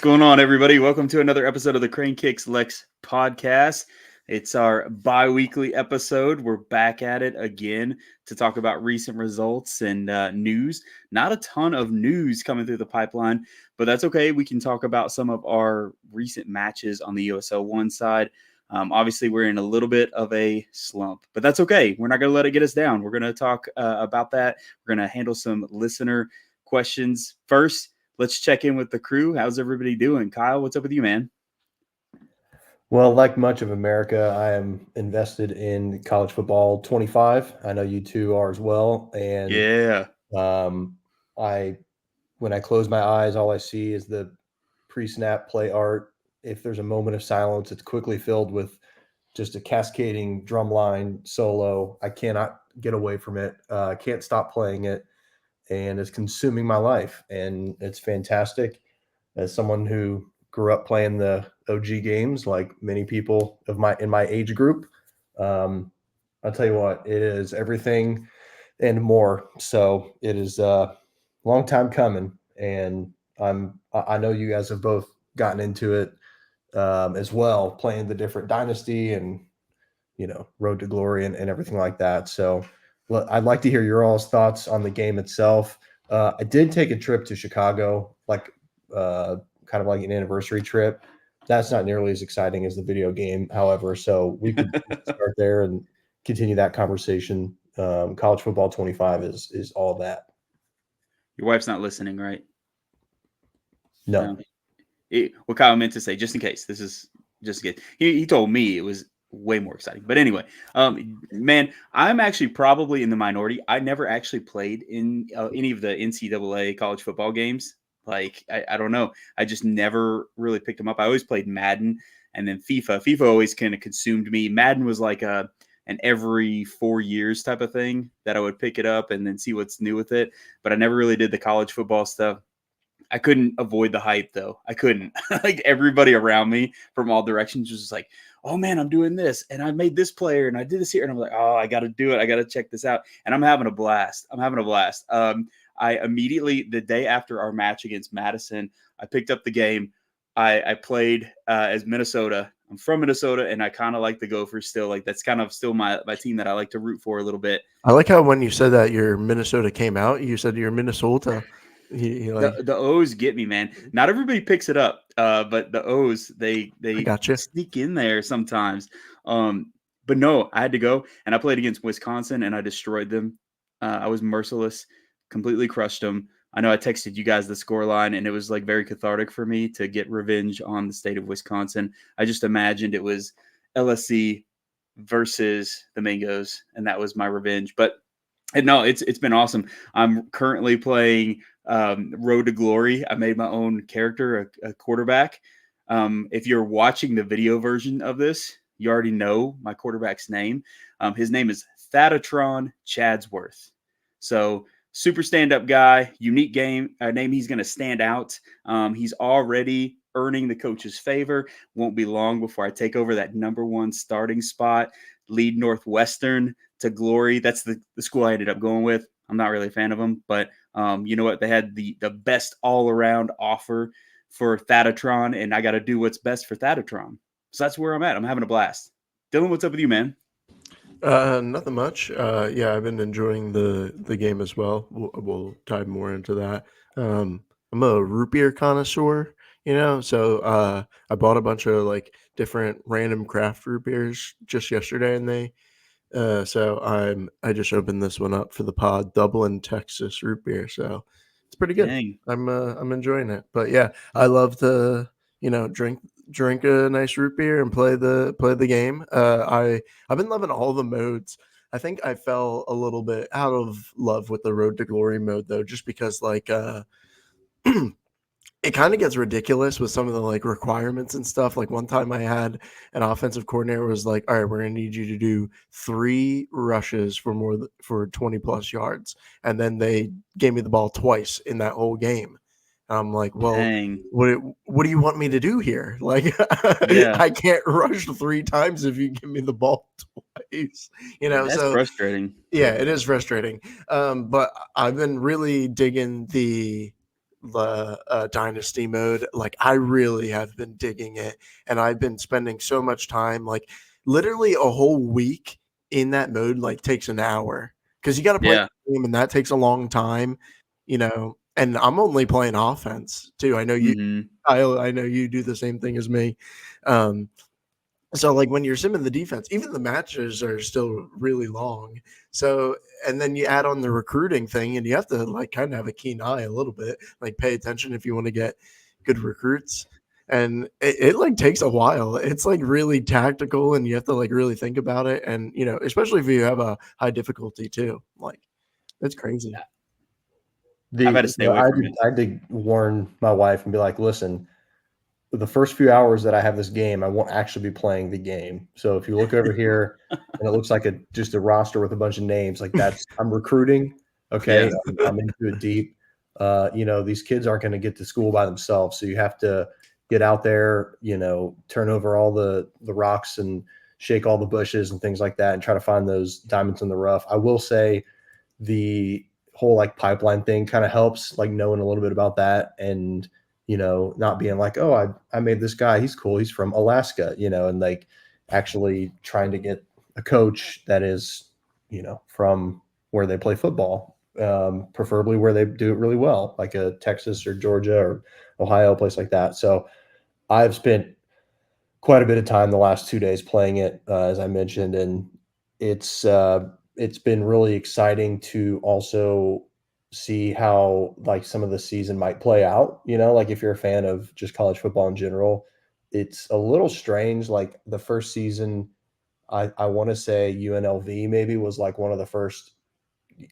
going on, everybody? Welcome to another episode of the Crane Kicks Lex podcast. It's our bi-weekly episode. We're back at it again to talk about recent results and news. Not a ton of news coming through the pipeline, but that's okay. We can talk about some of our recent matches on the USL 1 side. Obviously, we're in a little bit of a slump, but that's okay. We're not going to let it get us down. We're going to talk about that. We're going to handle some listener questions first. Let's check in with the crew. How's everybody doing? Kyle, what's up with you, man? Well, like much of America, I am invested in college football 25. I know you two are as well. And Yeah. when I close my eyes, all I see is the pre-snap play art. If there's a moment of silence, it's quickly filled with just a cascading drumline solo. I cannot get away from it. I can't stop playing it, and it's consuming my life. And it's fantastic. As someone who grew up playing the OG games, like many people in my age group, I'll tell you what, it is everything and more. So it is a long time coming, and I know you guys have both gotten into it as well, playing the different dynasty and Road to Glory and everything like that. So I'd like to hear your all's thoughts on the game itself. I did take a trip to Chicago, kind of like an anniversary trip. That's not nearly as exciting as the video game, however. So we could start there and continue that conversation. College football 25 is all that. Your wife's not listening, right? No. What Kyle meant to say, just in case. This is just in case. He told me it was way more exciting. But anyway, man, I'm actually probably in the minority. I never actually played in any of the NCAA college football games. Like, I don't know. I just never really picked them up. I always played Madden and then FIFA. FIFA always kind of consumed me. Madden was like an every 4 years type of thing that I would pick it up and then see what's new with it. But I never really did the college football stuff. I couldn't avoid the hype, though. I couldn't. Like, everybody around me from all directions was just like, oh, man, I'm doing this. And I made this player and I did this here. And I'm like, oh, I got to do it. I got to check this out. And I'm having a blast. I immediately, the day after our match against Madison, I picked up the game. I played as Minnesota. I'm from Minnesota, and I kind of like the Gophers still. Like, that's kind of still my team that I like to root for a little bit. I like how when you said that your Minnesota came out, you said you're Minnesota. The O's get me, man. Not everybody picks it up, but the O's they gotcha. sneak in there sometimes. But no, I had to go, and I played against Wisconsin, and I destroyed them. I was merciless, completely crushed them. I know I texted you guys the scoreline, and it was like very cathartic for me to get revenge on the state of Wisconsin. I just imagined it was LSC versus the Mangoes, and that was my revenge. But no, it's been awesome. I'm currently playing Road to Glory. I made my own character, a quarterback. If you're watching the video version of this, you already know my quarterback's name. His name is Thatatron Chadsworth. So super stand-up guy, unique name. He's going to stand out. He's already earning the coach's favor. Won't be long before I take over that number 1 starting spot, lead Northwestern to glory. That's the school I ended up going with. I'm not really a fan of them, but you know what? They had the best all-around offer for Thatatron, and I got to do what's best for Thatatron. So that's where I'm at. I'm having a blast. Dylan, what's up with you, man? Nothing much. Yeah, I've been enjoying the game as well. We'll dive more into that. I'm a root beer connoisseur, so I bought a bunch of like different random craft root beers just yesterday, and I just opened this one up for the pod, Dublin, Texas root beer. So it's pretty good. Dang. I'm enjoying it. But yeah, I love to drink a nice root beer and play the game. I've been loving all the modes. I think I fell a little bit out of love with the Road to Glory mode though, just because like it kind of gets ridiculous with some of the like requirements and stuff. Like one time I had an offensive coordinator was like, all right, we're going to need you to do 3 rushes for 20 plus yards. And then they gave me the ball twice in that whole game. I'm like, well, Dang. what do you want me to do here? Like, Yeah. I can't rush 3 times if you give me the ball twice, That's so frustrating. yeah, it is frustrating. But I've been really digging the the dynasty mode. Like, I really have been digging it, and I've been spending so much time, like literally a whole week in that mode. Like, takes an hour because you got to play Yeah. the game, and that takes a long time, you know. And I'm only playing offense too. I know you, Mhm. I know you do the same thing as me. Um, so like when you're simming the defense, even the matches are still really long. So and then you add on the recruiting thing, and you have to like kind of have a keen eye a little bit, like pay attention if you want to get good recruits. And it like takes a while. It's like really tactical, and you have to like really think about it. And especially if you have a high difficulty too, like it's crazy. I've had to stay away from it. I had to warn my wife and be like, listen, the first few hours that I have this game, I won't actually be playing the game. So if you look over here and it looks like just a roster with a bunch of names, like I'm recruiting. Okay. Yeah. I'm into it deep. These kids aren't going to get to school by themselves. So you have to get out there, turn over all the rocks and shake all the bushes and things like that and try to find those diamonds in the rough. I will say the whole like pipeline thing kind of helps, like knowing a little bit about that and not being like, oh, I made this guy, he's cool, he's from Alaska, and like actually trying to get a coach that is, from where they play football, preferably where they do it really well, like a Texas or Georgia or Ohio, a place like that. So I've spent quite a bit of time the last 2 days playing it, as I mentioned, and it's been really exciting to also see how like some of the season might play out. Like if you're a fan of just college football in general, it's a little strange. Like the first season, I want to say UNLV maybe was like one of the first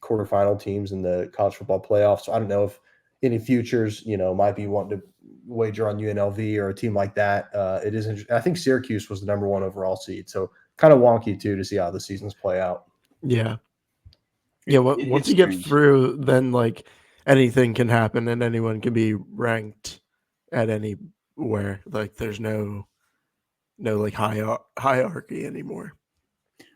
quarterfinal teams in the college football playoffs. So I don't know if any futures, might be wanting to wager on UNLV or a team like that. It is I think Syracuse was the number one overall seed. So kind of wonky too to see how the seasons play out. Yeah. Yeah, once It's you get strange. through, then like anything can happen and anyone can be ranked at anywhere. Like there's no like hierarchy anymore.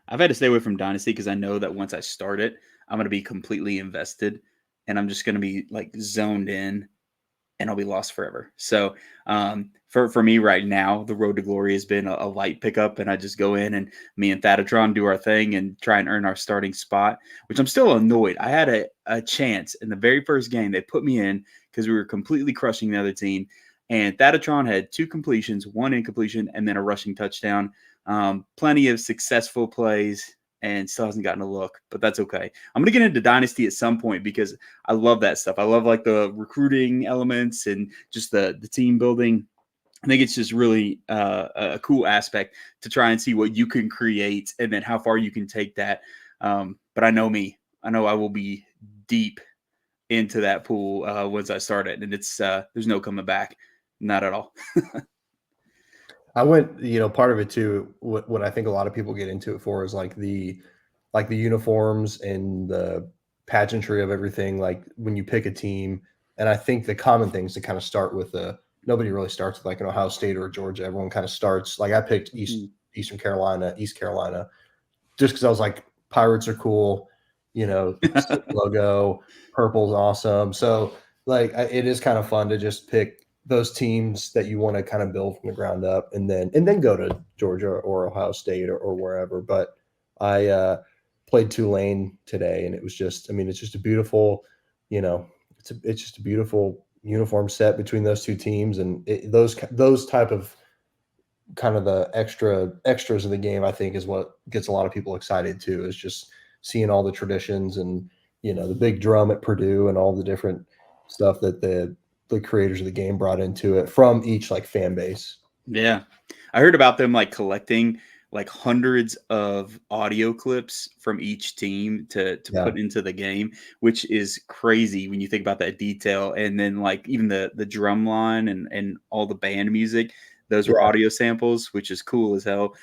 I've had to stay away from Dynasty because I know that once I start it, I'm going to be completely invested and I'm just going to be like zoned in and I'll be lost forever. So for me right now, the road to glory has been a light pickup, and I just go in and me and Thatatron do our thing and try and earn our starting spot, which I'm still annoyed. I had a chance in the very first game. They put me in because we were completely crushing the other team, and Thatatron had 2 completions, 1 incompletion, and then a rushing touchdown. Plenty of successful plays, and still hasn't gotten a look, but that's okay. I'm gonna get into Dynasty at some point because I love that stuff. I love like the recruiting elements and just the team building. I think it's just really a cool aspect to try and see what you can create and then how far you can take that. But I know me. I know I will be deep into that pool once I start it, and it's there's no coming back, not at all. I went, part of it too, what I think a lot of people get into it for is like the uniforms and the pageantry of everything, like when you pick a team. And I think the common things to kind of start with nobody really starts with like an Ohio State or Georgia. Everyone kind of starts like I picked East Carolina, just because I was like, Pirates are cool, sick logo, purple's awesome. So like it is kind of fun to just pick those teams that you want to kind of build from the ground up and then go to Georgia or Ohio State or wherever. But I played Tulane today and it was just, I mean, it's just a beautiful, it's just a beautiful uniform set between those two teams. And those type of kind of the extras of the game, I think, is what gets a lot of people excited too, is just seeing all the traditions and, the big drum at Purdue and all the different stuff that the creators of the game brought into it from each like fan base. Yeah. I heard about them like collecting like hundreds of audio clips from each team to Yeah. put into the game, which is crazy when you think about that detail. And then like even the drum line and all the band music, those were Yeah. audio samples, which is cool as hell.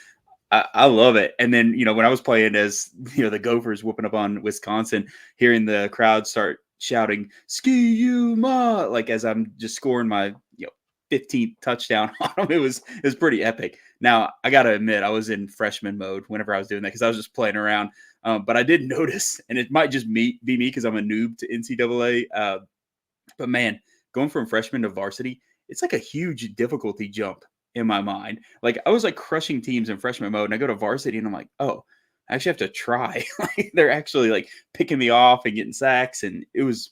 I love it. And then, when I was playing as, the Gophers whooping up on Wisconsin, hearing the crowd start shouting, "Ski you ma," like as I'm just scoring my, 15th touchdown on them, it was pretty epic. Now, I got to admit, I was in freshman mode whenever I was doing that because I was just playing around. But I did notice, and it might just be me because I'm a noob to NCAA. But man, going from freshman to varsity, it's like a huge difficulty jump in my mind. Like I was like crushing teams in freshman mode, and I go to varsity, and I'm like, oh, I actually have to try. Like they're actually like picking me off and getting sacks, and it was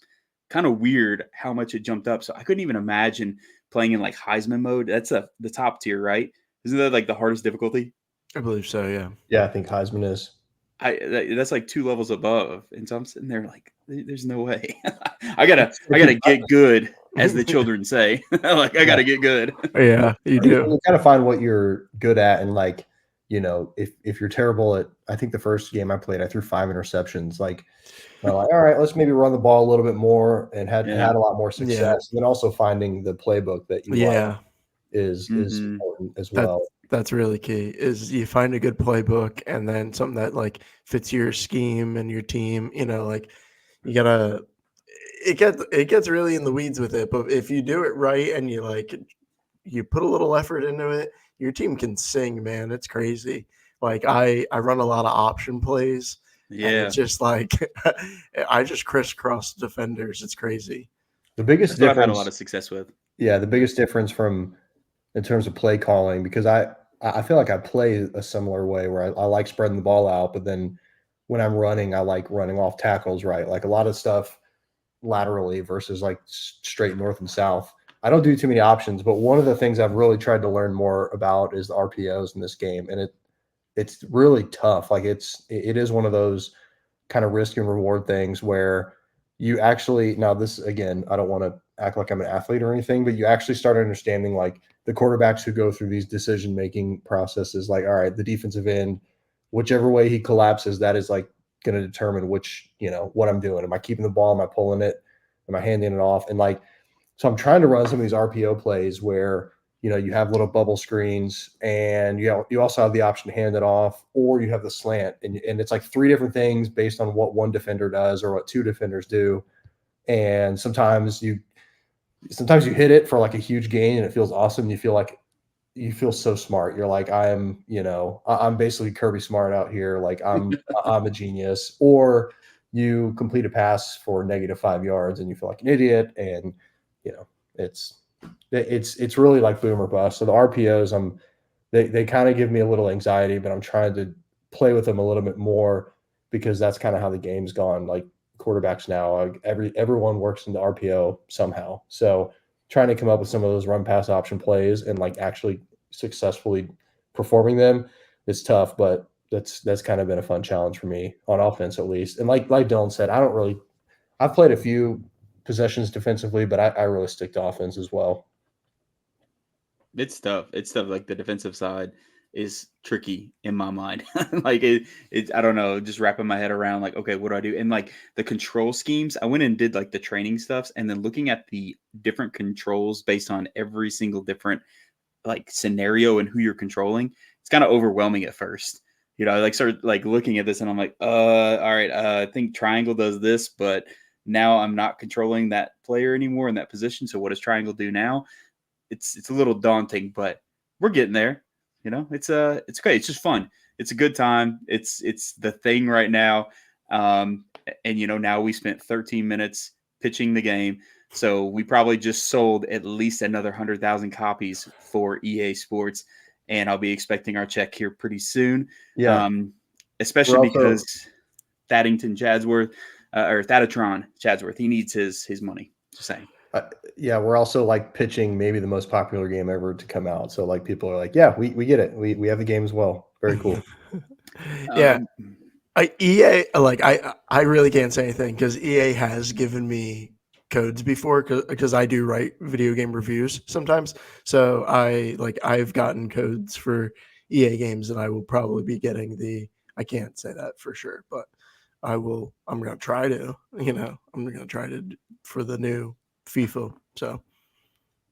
kind of weird how much it jumped up. So I couldn't even imagine playing in like Heisman mode. That's the top tier, right? Isn't that like the hardest difficulty? I believe so. Yeah. Yeah, I think Heisman is. That's like 2 levels above, and so I'm sitting there like, there's no way. I gotta get good, as the children say. Like I gotta get good. Yeah, you do. You kind of find what you're good at, and like, if you're terrible at, I think the first game I played, I threw 5 interceptions. Like, I'm like, all right, let's maybe run the ball a little bit more, and had a lot more success. Yeah. And then also finding the playbook that you like is important as well. That's really key, is you find a good playbook and then something that like fits your scheme and your team, like you gotta, it gets really in the weeds with it, but if you do it right and you put a little effort into it, your team can sing, man. It's crazy. Like I run a lot of option plays. And Yeah, it's just like I just crisscross defenders. It's crazy. The biggest that's what I've had a difference, lot of success with. yeah, the biggest difference in terms of play calling, because I feel like I play a similar way where I like spreading the ball out, but then when I'm running, I like running off tackles, right? Like a lot of stuff laterally versus like straight north and south. I don't do too many options, but one of the things I've really tried to learn more about is the RPOs in this game, and it's really tough. Like it is one of those kind of risk and reward things where you actually, now this again, I don't want to act like I'm an athlete or anything, but you actually start understanding like the quarterbacks who go through these decision making processes. Like, all right, the defensive end, whichever way he collapses, that is like going to determine which, what I'm doing. Am I keeping the ball? Am I pulling it? Am I handing it off? And like, so I'm trying to run some of these RPO plays where, you have little bubble screens, and you also have the option to hand it off, or you have the slant, and it's like 3 different things based on what one defender does or what 2 defenders do. And sometimes you hit it for like a huge gain and it feels awesome. You feel so smart. You're like, I'm basically Kirby Smart out here. Like I'm a genius. Or you complete a pass for -5 yards and you feel like an idiot. And it's really like boom or bust. So the RPOs, they kind of give me a little anxiety, but I'm trying to play with them a little bit more because that's kind of how the game's gone. Like quarterbacks now, everyone works in the RPO somehow. So trying to come up with some of those run pass option plays and like actually successfully performing them is tough, but that's kind of been a fun challenge for me on offense, at least. And like Dylan said, I've played a few possessions defensively, but I really stick to offense as well. It's tough. It's tough. Like the defensive side is tricky in my mind. Like I don't know, just wrapping my head around like, okay, what do I do? And like the control schemes, I went and did like the training stuffs, and then looking at the different controls based on every single different like scenario and who you're controlling, it's kind of overwhelming at first. I like start like looking at this and I'm like, all right, I think triangle does this, but now I'm not controlling that player anymore in that position. So what does triangle do now? It's a little daunting, but we're getting there. It's great. It's just fun. It's a good time. It's the thing right now. And now we spent 13 minutes pitching the game, so we probably just sold at least another 100,000 copies for EA Sports, and I'll be expecting our check here pretty soon. Yeah, especially because Thattington Chadsworth or Thatatron Chadsworth, he needs his money. Just saying. Yeah, we're also like pitching maybe the most popular game ever to come out. So like people are like, yeah, we get it. We have the game as well. Very cool. Yeah. EA, like I really can't say anything because EA has given me codes before because I do write video game reviews sometimes. So I've gotten codes for EA games, and I will probably be getting I can't say that for sure, but I'm going to try to, I'm going to try to for the new FIFA. So,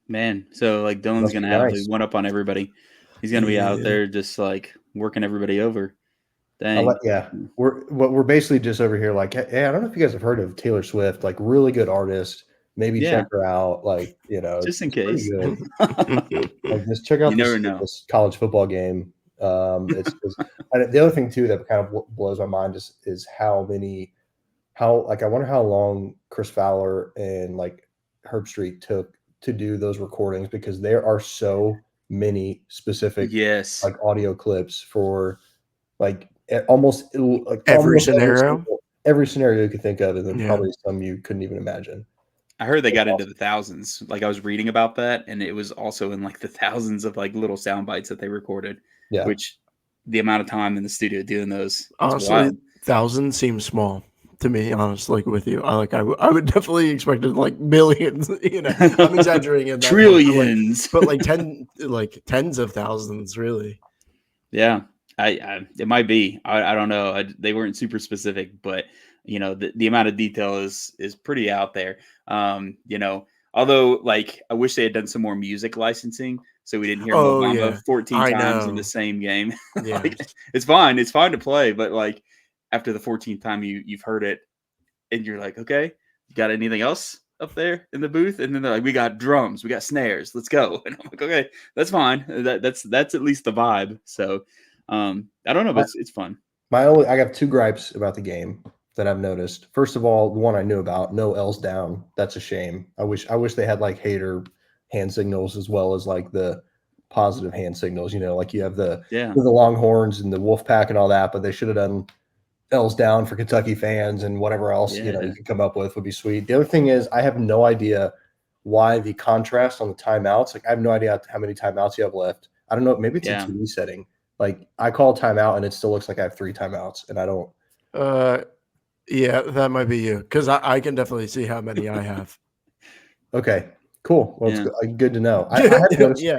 man, so like Dylan's gonna have the one up on everybody. He's gonna be out there just like working everybody over. Dang. We're basically just over here like, hey, I don't know if you guys have heard of Taylor Swift, like really good artist. Maybe check her out, like just in case. Like just check out this college football game. And the other thing too that kind of blows my mind is how I wonder how long Chris Fowler and like Herbstreit took to do those recordings, because there are so many specific Yes. like audio clips for like almost Every scenario. every scenario you could think of, and then Yeah. probably some you couldn't even imagine. I heard they That's got into awesome. the thousands. Like I was reading about that, and it was also in like the thousands of like little sound bites that they recorded, Yeah. which the amount of time in the studio doing those, it's Honestly, wild. 1,000 seems small to me, honestly, with you. I would definitely expect it like millions, I'm exaggerating at that point, Trillions. but like tens of thousands, really. Yeah, I it might be. I don't know. They weren't super specific, but the amount of detail is pretty out there. Although like I wish they had done some more music licensing, so we didn't hear Mo Oh Bamba yeah, 14 I times in the know. same game. Yeah. Like it's fine to play, but like after the 14th time you've heard it, and you're like, okay, you got anything else up there in the booth? And then they're like, we got drums, we got snares, let's go. And I'm like, okay, that's fine. That's at least the vibe. So I don't know, but it's fun. I got two gripes about the game that I've noticed. First of all, the one I knew about, no L's down. That's a shame. I wish they had like hater hand signals as well as like the positive hand signals. Like you have the Yeah. Longhorns and the Wolfpack and all that, but they should have done L's down for Kentucky fans, and whatever else Yeah. you could come up with would be sweet. The other thing is, I have no idea why the contrast on the timeouts. Like I have no idea how many timeouts you have left. I don't know. Maybe it's a Yeah. TV setting. Like I call timeout and it still looks like I have 3 timeouts, and I don't. Yeah, that might be you, because I can definitely see how many I have. Okay, cool. Well, Yeah. it's good to know. I have noticed Yeah.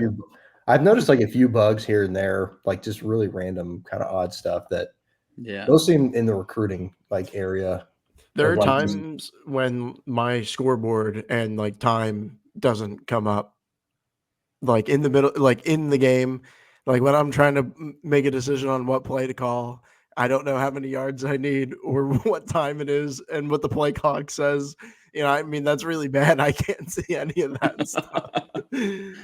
I've noticed like a few bugs here and there, like just really random kind of odd stuff that Yeah. those seem in the recruiting like area. There of, are like, times when my scoreboard and like time doesn't come up, like in the middle, like in the game, like when I'm trying to make a decision on what play to call. I don't know how many yards I need or what time it is and what the play clock says. I mean, that's really bad. I can't see any of that stuff. I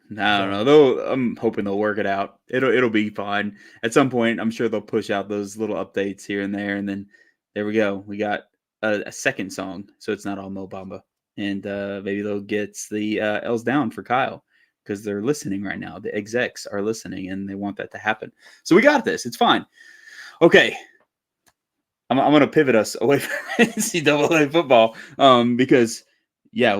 don't know. Though I'm hoping they'll work it out. It'll be fine. At some point, I'm sure they'll push out those little updates here and there, and then there we go. We got a second song, so it's not all Mo Bamba, and maybe they'll get the L's down for Kyle because they're listening right now. The execs are listening, and they want that to happen. So we got this. It's fine. Okay. I'm going to pivot us away from NCAA football because, yeah,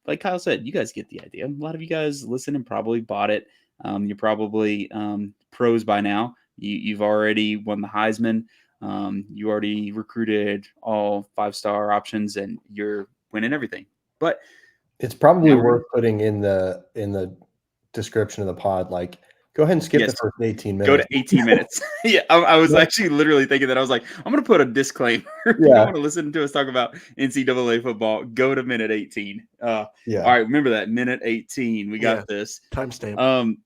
like Kyle said, you guys get the idea. A lot of you guys listen and probably bought it. You're probably pros by now. You've already won the Heisman. You already recruited all 5-star options, and you're winning everything. But it's probably worth putting in the description of the pod, like, go ahead and skip the first 18 minutes. Go to 18 minutes. Yeah, I was actually literally thinking that. I was like, I'm going to put a disclaimer. If you don't want to listen to us talk about NCAA football, go to minute 18. All right, remember that, minute 18. We got this. Timestamp.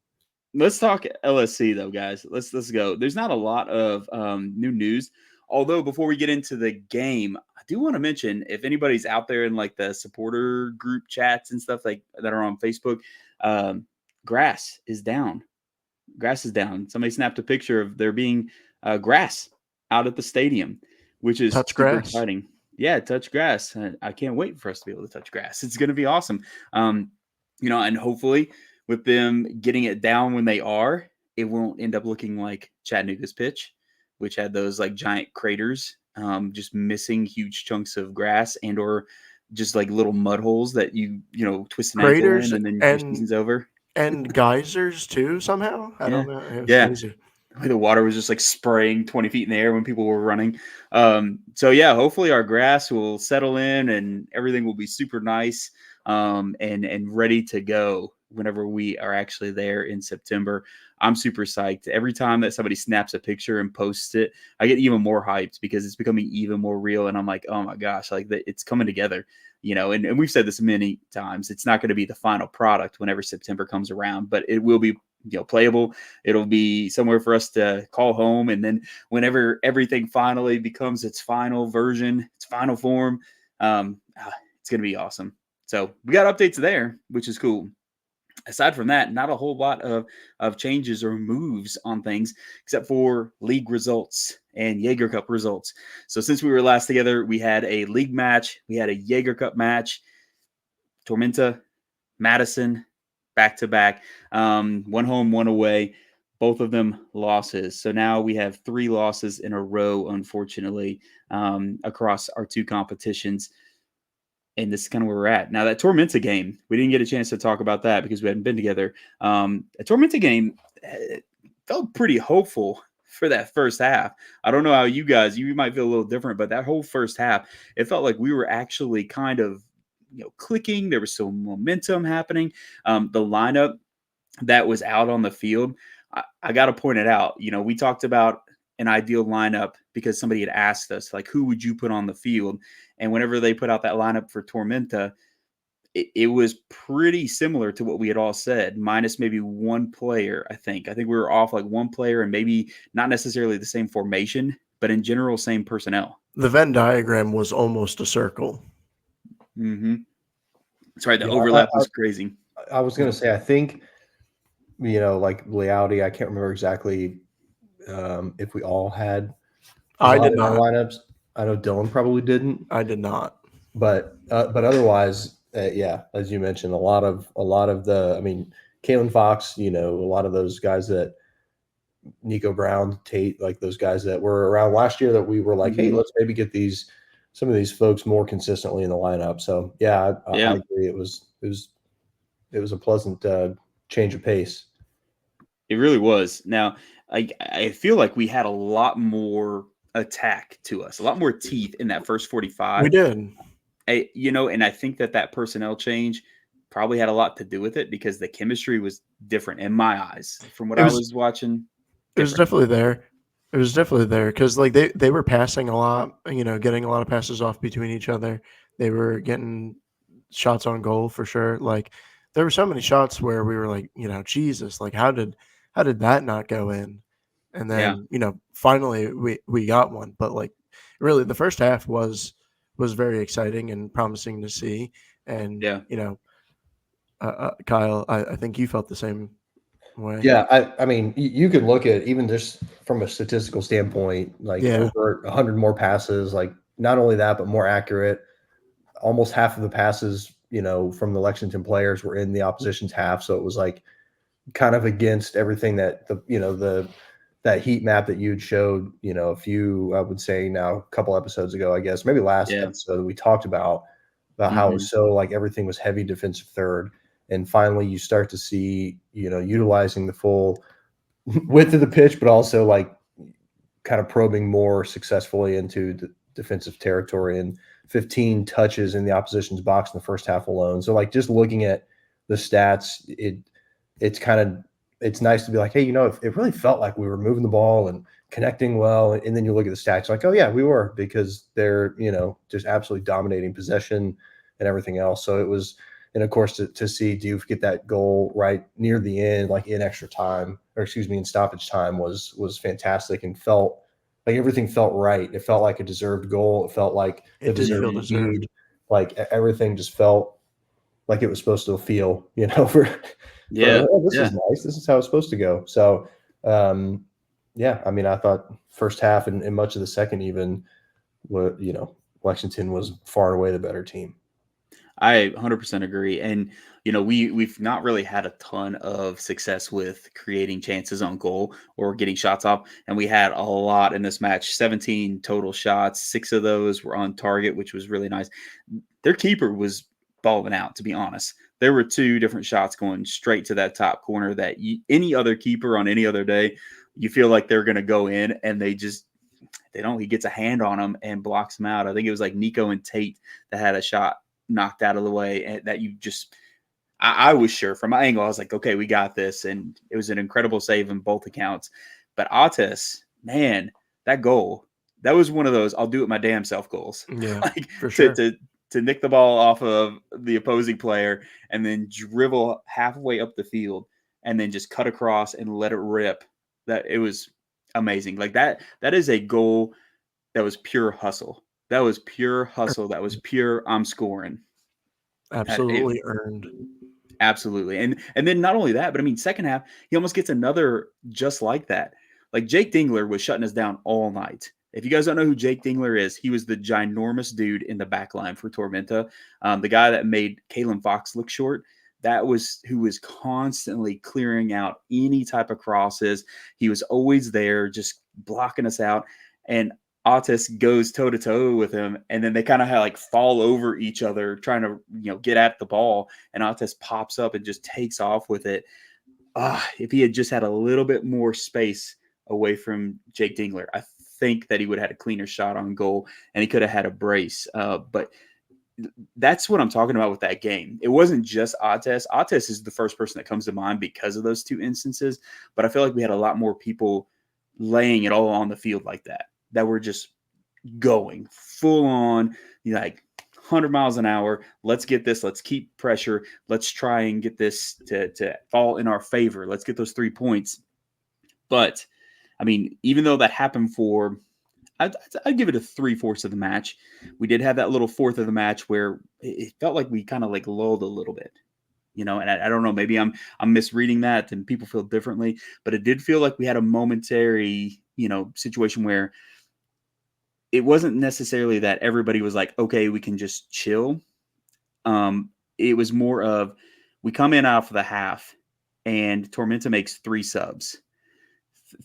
Let's talk LSC, though, guys. Let's go. There's not a lot of new news. Although, before we get into the game, I do want to mention, if anybody's out there in like the supporter group chats and stuff like that are on Facebook, grass is down. Grass is down. Somebody snapped a picture of there being grass out at the stadium, which is super exciting. Yeah, touch grass. I can't wait for us to be able to touch grass. It's going to be awesome. And hopefully with them getting it down when they are, it won't end up looking like Chattanooga's pitch, which had those like giant craters, just missing huge chunks of grass and or just like little mud holes that you twist an ankle in and then your season's over. And geysers too, somehow. I don't know. It was crazy. The water was just like spraying 20 feet in the air when people were running. So yeah, hopefully our grass will settle in and everything will be super nice and ready to go whenever we are actually there in September. I'm super psyched. Every time that somebody snaps a picture and posts it, I get even more hyped because it's becoming even more real. And I'm like, oh my gosh, like it's coming together. And we've said this many times, it's not going to be the final product whenever September comes around, but it will be, playable. It'll be somewhere for us to call home. And then whenever everything finally becomes its final version, its final form, it's going to be awesome. So we got updates there, which is cool. Aside from that, not a whole lot of changes or moves on things except for league results and Jaeger Cup results. So since we were last together, we had a league match. We had a Jaeger Cup match. Tormenta, Madison, back to back, one home, one away, both of them losses. So now we have 3 losses in a row, unfortunately, across our 2 competitions. And this is kind of where we're at. Now, that Tormenta game, we didn't get a chance to talk about that because we hadn't been together. A Tormenta game felt pretty hopeful for that first half. I don't know how you might feel a little different, but that whole first half, it felt like we were actually kind of clicking. There was some momentum happening. The lineup that was out on the field, I got to point it out. We talked about an ideal lineup because somebody had asked us, like, who would you put on the field? And whenever they put out that lineup for Tormenta, it was pretty similar to what we had all said, minus maybe one player, I think. I think we were off like one player and maybe not necessarily the same formation, but in general, same personnel. The Venn diagram was almost a circle. Mm-hmm. That's right. The Yeah, overlap was crazy. I was going to say, I think, like Lealty, I can't remember exactly if we all had I did not. lineups. I know Dylan probably didn't. I did not. But otherwise, yeah, as you mentioned, a lot of the, I mean, Kalen Fox, a lot of those guys that Nico Brown, Tate, like those guys that were around last year that we were like, hey, let's maybe get some of these folks more consistently in the lineup. So yeah, I agree. It was a pleasant change of pace. It really was. Now, I feel like we had a lot more attack to us, a lot more teeth in that first 45. We did. And I think that personnel change probably had a lot to do with it because the chemistry was different in my eyes from what I was watching. It was definitely there. It was definitely there because like they were passing a lot, getting a lot of passes off between each other. They were getting shots on goal for sure. Like there were so many shots where we were like, Jesus, like how did that not go in? And then, finally we got one. But like really the first half was very exciting and promising to see. And, Kyle, I think you felt the same way. Yeah, I mean, you could look at even just from a statistical standpoint, like over 100 more passes, like not only that, but more accurate. Almost half of the passes, from the Lexington players were in the opposition's half. So it was like kind of against everything that that heat map that you'd showed, a few, I would say now a couple episodes ago, I guess, maybe last episode, we talked about how it was so like everything was heavy defensive third. And finally you start to see, utilizing the full width of the pitch, but also like kind of probing more successfully into the defensive territory and 15 touches in the opposition's box in the first half alone. So like just looking at the stats, it's nice to be like, hey, it really felt like we were moving the ball and connecting well. And then you look at the stats like, oh yeah, we were, because they're, just absolutely dominating possession and everything else. So it was, and of course to see Diouf get that goal right near the end, like in extra time, in stoppage time was fantastic and felt like everything felt right. It felt like a deserved goal. It felt like it did feel deserved. Like everything just felt like it was supposed to feel, this is nice. This is how it's supposed to go. So, I mean, I thought first half and much of the second even, Lexington was far and away the better team. I 100% agree. And, we've not really had a ton of success with creating chances on goal or getting shots off. And we had a lot in this match, 17 total shots. 6 of those were on target, which was really nice. Their keeper was balling out, to be honest. There were 2 different shots going straight to that top corner that any other keeper on any other day, you feel like they're going to go in, and they don't. He gets a hand on them and blocks them out. I think it was like Nico and Tate that had a shot knocked out of the way, and that I was sure from my angle, I was like, okay, we got this. And it was an incredible save in both accounts. But Ates, man, that goal, that was one of those I'll do it my damn self goals. Yeah, for sure. To nick the ball off of the opposing player and then dribble halfway up the field and then just cut across and let it rip. That it was amazing. Like that is a goal that was pure hustle. That was pure hustle. That was pure I'm scoring. Absolutely earned. Absolutely. And then not only that, but I mean, second half, he almost gets another just like that. Like Jake Dingler was shutting us down all night. If you guys don't know who Jake Dingler is, he was the ginormous dude in the back line for Tormenta. The guy that made Kalen Fox look short. That was who was constantly clearing out any type of crosses. He was always there, just blocking us out. And Otis goes toe to toe with him, and then they kind of like fall over each other trying to get at the ball. And Otis pops up and just takes off with it. If he had just had a little bit more space away from Jake Dingler, I think that he would have had a cleaner shot on goal, and he could have had a brace. But that's what I'm talking about with that game. It wasn't just Otis. Otis is the first person that comes to mind because of those two instances. But I feel like we had a lot more people laying it all on the field like that were just going full on, like 100 miles an hour. Let's get this. Let's keep pressure. Let's try and get this to fall in our favor. Let's get those 3 points. But, I mean, even though that happened for – I'd give it a 3/4 of the match. We did have that little fourth of the match where it felt like we kind of like lulled a little bit, and I don't know, maybe I'm misreading that and people feel differently, but it did feel like we had a momentary, situation where it wasn't necessarily that everybody was like, okay, we can just chill. It was more of we come in off the half and Tormenta makes 3 subs.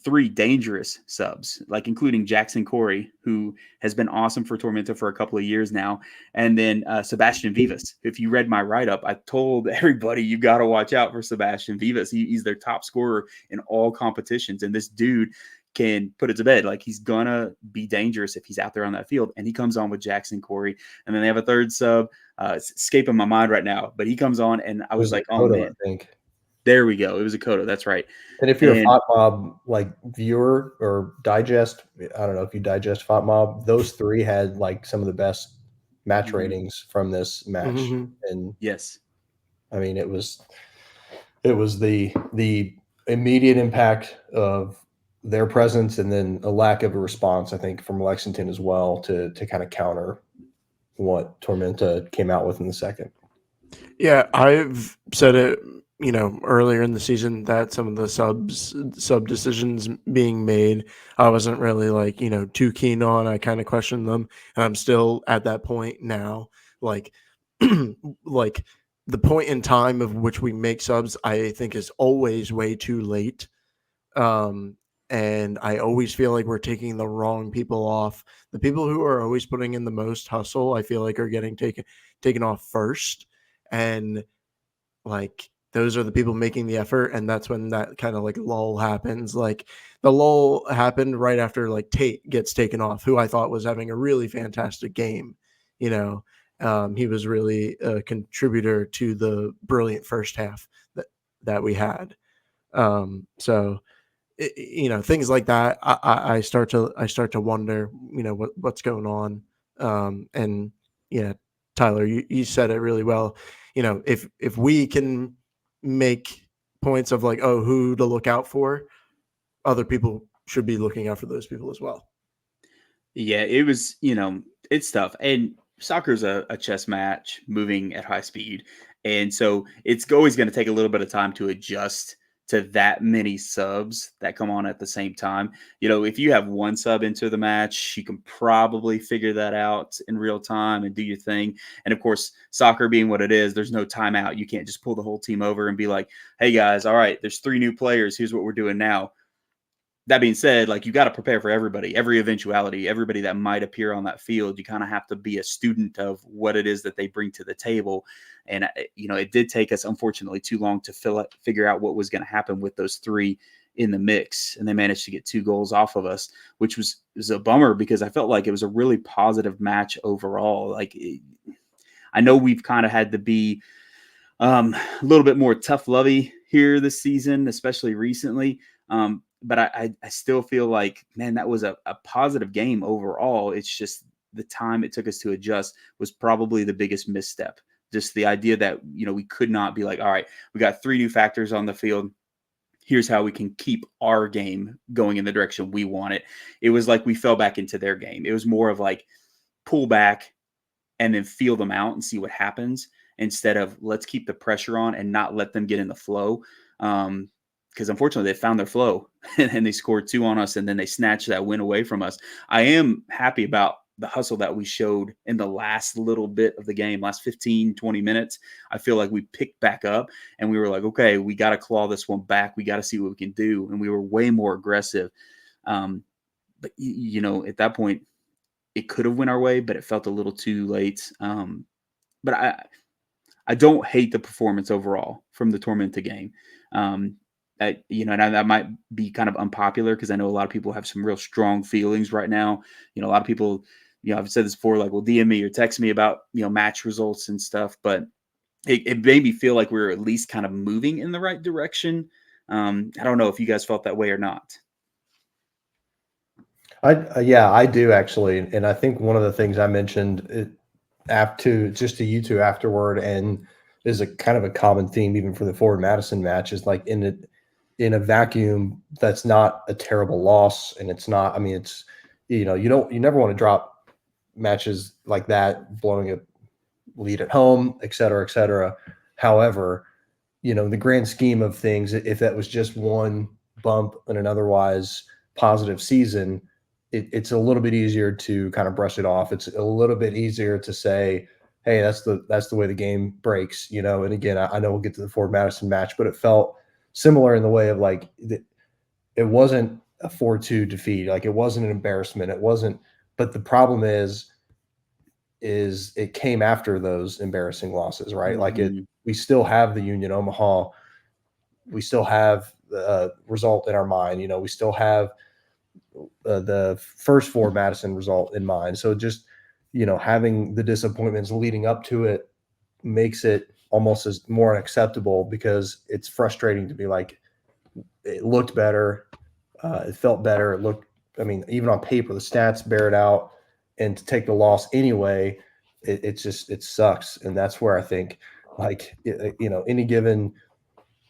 3 dangerous subs, like including Jackson Corey, who has been awesome for Tormenta for a couple of years now. And then Sebastian Vivas. If you read my write-up, I told everybody you got to watch out for Sebastian Vivas. He's their top scorer in all competitions. And this dude can put it to bed. Like, he's going to be dangerous if he's out there on that field. And he comes on with Jackson Corey. And then they have a third sub. It's escaping my mind right now. But he comes on, and I was like, oh, man. I think. There we go. It was a Kodo. That's right. And if you're a Fot Mob like viewer or digest, I don't know if you digest Fot Mob, those 3 had like some of the best match ratings from this match. And yes, I mean it was the immediate impact of their presence and then a lack of a response, I think, from Lexington as well to kind of counter what Tormenta came out with in the second. Yeah, I've said it earlier in the season that some of the sub decisions being made, I wasn't really like, too keen on. I kind of questioned them, and I'm still at that point now. Like, like the point in time of which we make subs, I think is always way too late. And I always feel like we're taking the wrong people off. The people who are always putting in the most hustle, I feel like, are getting taken off first. And like, those are the people making the effort, and that's when that kind of like lull happens. Like, the lull happened right after like Tate gets taken off, who I thought was having a really fantastic game. He was really a contributor to the brilliant first half that we had. So things like that, I start to wonder, what's going on. And yeah, Tyler, you said it really well. If we can make points of like, oh, who to look out for, other people should be looking out for those people as well. Yeah, it was, it's tough. And soccer's a chess match moving at high speed. And so it's always going to take a little bit of time to adjust to that many subs that come on at the same time. If you have one sub into the match, you can probably figure that out in real time and do your thing. And of course, soccer being what it is, there's no timeout. You can't just pull the whole team over and be like, hey guys, all right, there's 3 new players. Here's what we're doing now. That being said, like, you got to prepare for everybody, every eventuality, everybody that might appear on that field. You kind of have to be a student of what it is that they bring to the table. And, it did take us, unfortunately, too long to figure out what was going to happen with those 3 in the mix. And they managed to get 2 goals off of us, which was a bummer because I felt like it was a really positive match overall. Like, I know we've kind of had to be a little bit more tough-lovey here this season, especially recently. But I still feel like, man, that was a positive game overall. It's just the time it took us to adjust was probably the biggest misstep. Just the idea that, we could not be like, all right, we got 3 new factors on the field. Here's how we can keep our game going in the direction we want it. It was like we fell back into their game. It was more of like pull back and then feel them out and see what happens instead of let's keep the pressure on and not let them get in the flow. because unfortunately they found their flow and they scored 2 on us, and then they snatched that win away from us. I am happy about the hustle that we showed in the last little bit of the game, last 15, 20 minutes. I feel like we picked back up and we were like, okay, we got to claw this one back. We got to see what we can do. And we were way more aggressive. But at that point, it could have went our way, but it felt a little too late. But I don't hate the performance overall from the Tormenta game. And that might be kind of unpopular because I know a lot of people have some real strong feelings right now. A lot of people, I've said this before, like, will DM me or text me about, match results and stuff, but it made me feel like we were at least kind of moving in the right direction. I don't know if you guys felt that way or not. Yeah, I do actually, and I think one of the things I mentioned to you two afterward, and is a kind of a common theme even for the Forward Madison match, is like in a vacuum, that's not a terrible loss, and it's not. I mean, it's you never want to drop matches like that, blowing a lead at home, et cetera, et cetera. However, in the grand scheme of things, if that was just one bump in an otherwise positive season, it's a little bit easier to kind of brush it off. It's a little bit easier to say, hey, that's the way the game breaks, And again, I know we'll get to the Ford Madison match, but it felt similar in the way of like it wasn't a 4-2 defeat. Like, it wasn't an embarrassment. It wasn't. But the problem is it came after those embarrassing losses, right? Like, we still have the Union Omaha. We still have the result in our mind. We still have the first Ford Madison result in mind. So just, having the disappointments leading up to it makes it almost as more unacceptable, because it's frustrating to be like, it looked better. It felt better. Even on paper, the stats bear it out, and to take the loss anyway, it sucks. And that's where I think, like,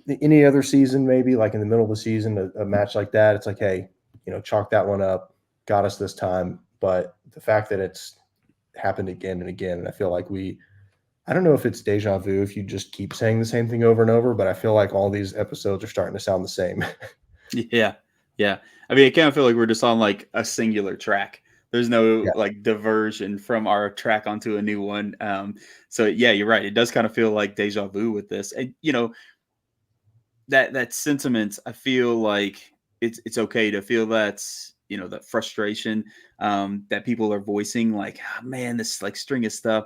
any other season, maybe like in the middle of the season, a match like that, it's like, hey, chalk that one up, got us this time. But the fact that it's happened again and again, and I feel like I don't know if it's deja vu if you just keep saying the same thing over and over, but I feel like all these episodes are starting to sound the same. Yeah. Yeah. I mean, I kind of feel like we're just on like a singular track. There's no like diversion from our track onto a new one. So yeah, you're right. It does kind of feel like deja vu with this. And that sentiment, I feel like it's okay to feel that frustration that people are voicing, like, oh, man, this like string of stuff.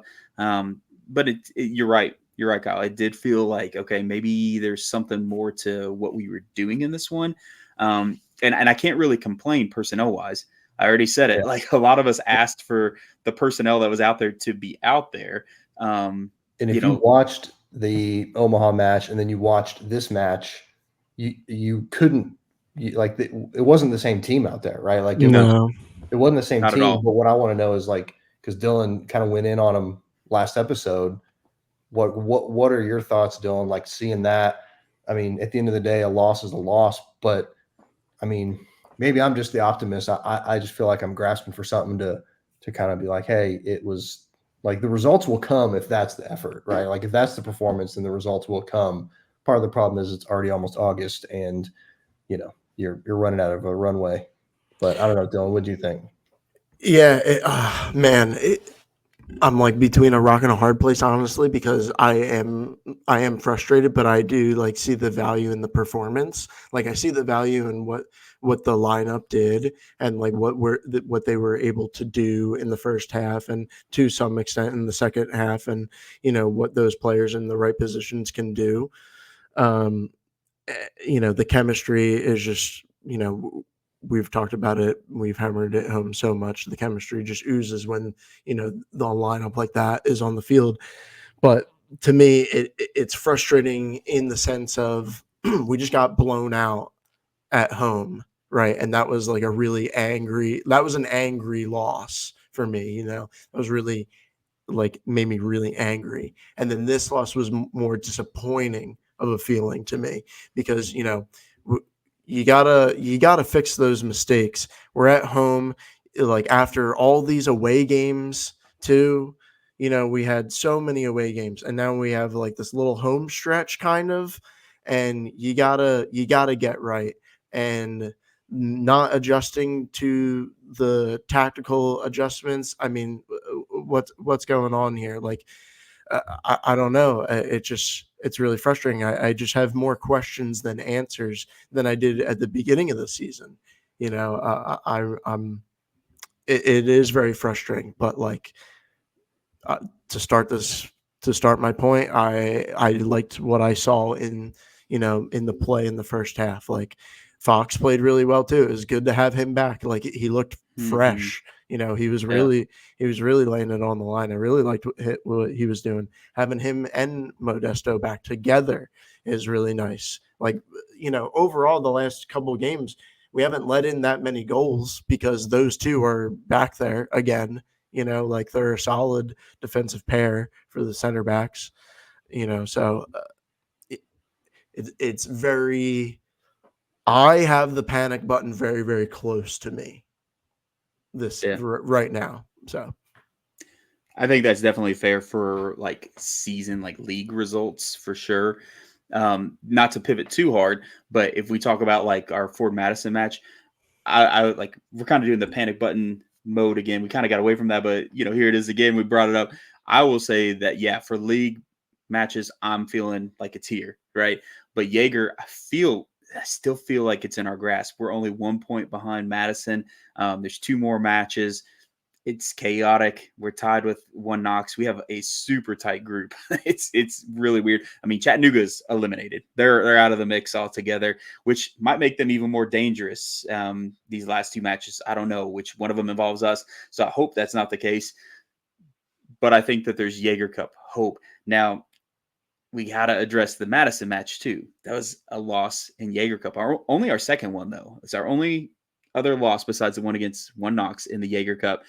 But you're right. You're right, Kyle. It did feel like, okay, maybe there's something more to what we were doing in this one. And I can't really complain personnel wise. I already said it. Yeah. Like, a lot of us asked for the personnel that was out there to be out there. And if you watched the Omaha match and then you watched this match, you couldn't it wasn't the same team out there, right? Like, it wasn't the same Not at team. all. But what I want to know is, like, because Dylan kind of went in on him last episode, what are your thoughts, Dylan? Like, seeing that, I mean, at the end of the day, a loss is a loss, but I mean, maybe I'm just the optimist. I just feel like I'm grasping for something to kind of be like, hey, it was like, the results will come if that's the effort, right? Like, if that's the performance, then the results will come. Part of the problem is it's already almost August, and you're running out of a runway. But I don't know, Dylan, what do you think? Yeah, man, I'm like between a rock and a hard place, honestly, because I am frustrated, but I do like see the value in the performance. Like, I see the value in what the lineup did, and like what they were able to do in the first half, and to some extent in the second half, and what those players in the right positions can do. The chemistry is just, we've talked about it. We've hammered it home so much. The chemistry just oozes when, the lineup like that is on the field. But to me, it's frustrating in the sense of we just got blown out at home. Right. And that was like that was an angry loss for me. That was really like made me really angry. And then this loss was more disappointing of a feeling to me, because you gotta fix those mistakes. We're at home, like, after all these away games too. We had so many away games, and now we have like this little home stretch kind of, and you gotta get right, and not adjusting to the tactical adjustments. I mean, what's going on here? Like, I don't know. It's really frustrating. I just have more questions than answers than I did at the beginning of the season. You know, I'm it is very frustrating, but like, uh, to start my point, I liked what I saw in, in the play in the first half. Like, Fox played really well too. It was good to have him back. Like, he looked Mm-hmm. fresh. He was Yeah. really laying it on the line. I really liked what he was doing. Having him and Modesto back together is really nice. Like, overall the last couple of games we haven't let in that many goals because those two are back there again. Like, they're a solid defensive pair for the center backs. So it's very. I have the panic button very, very close to me Yeah. right now. So I think that's definitely fair for like season, like league results for sure. Not to pivot too hard, but if we talk about like our Ford Madison match, I like we're kind of doing the panic button mode again. We kind of got away from that, but here it is again. We brought it up. I will say that yeah, for league matches, I'm feeling like it's here, right? But Jaeger, I still feel like it's in our grasp. We're only 1 point behind Madison. There's 2 more matches. It's chaotic. We're tied with 1 Knox. We have a super tight group. It's really weird. I mean, Chattanooga's eliminated. They're out of the mix altogether, which might make them even more dangerous. These last 2 matches, I don't know which one of them involves us. So I hope that's not the case. But I think that there's Jaeger Cup hope. Now, we got to address the Madison match too. That was a loss in Jaeger Cup. Only our second one, though. It's our only other loss besides the one against 1 Knox in the Jaeger Cup.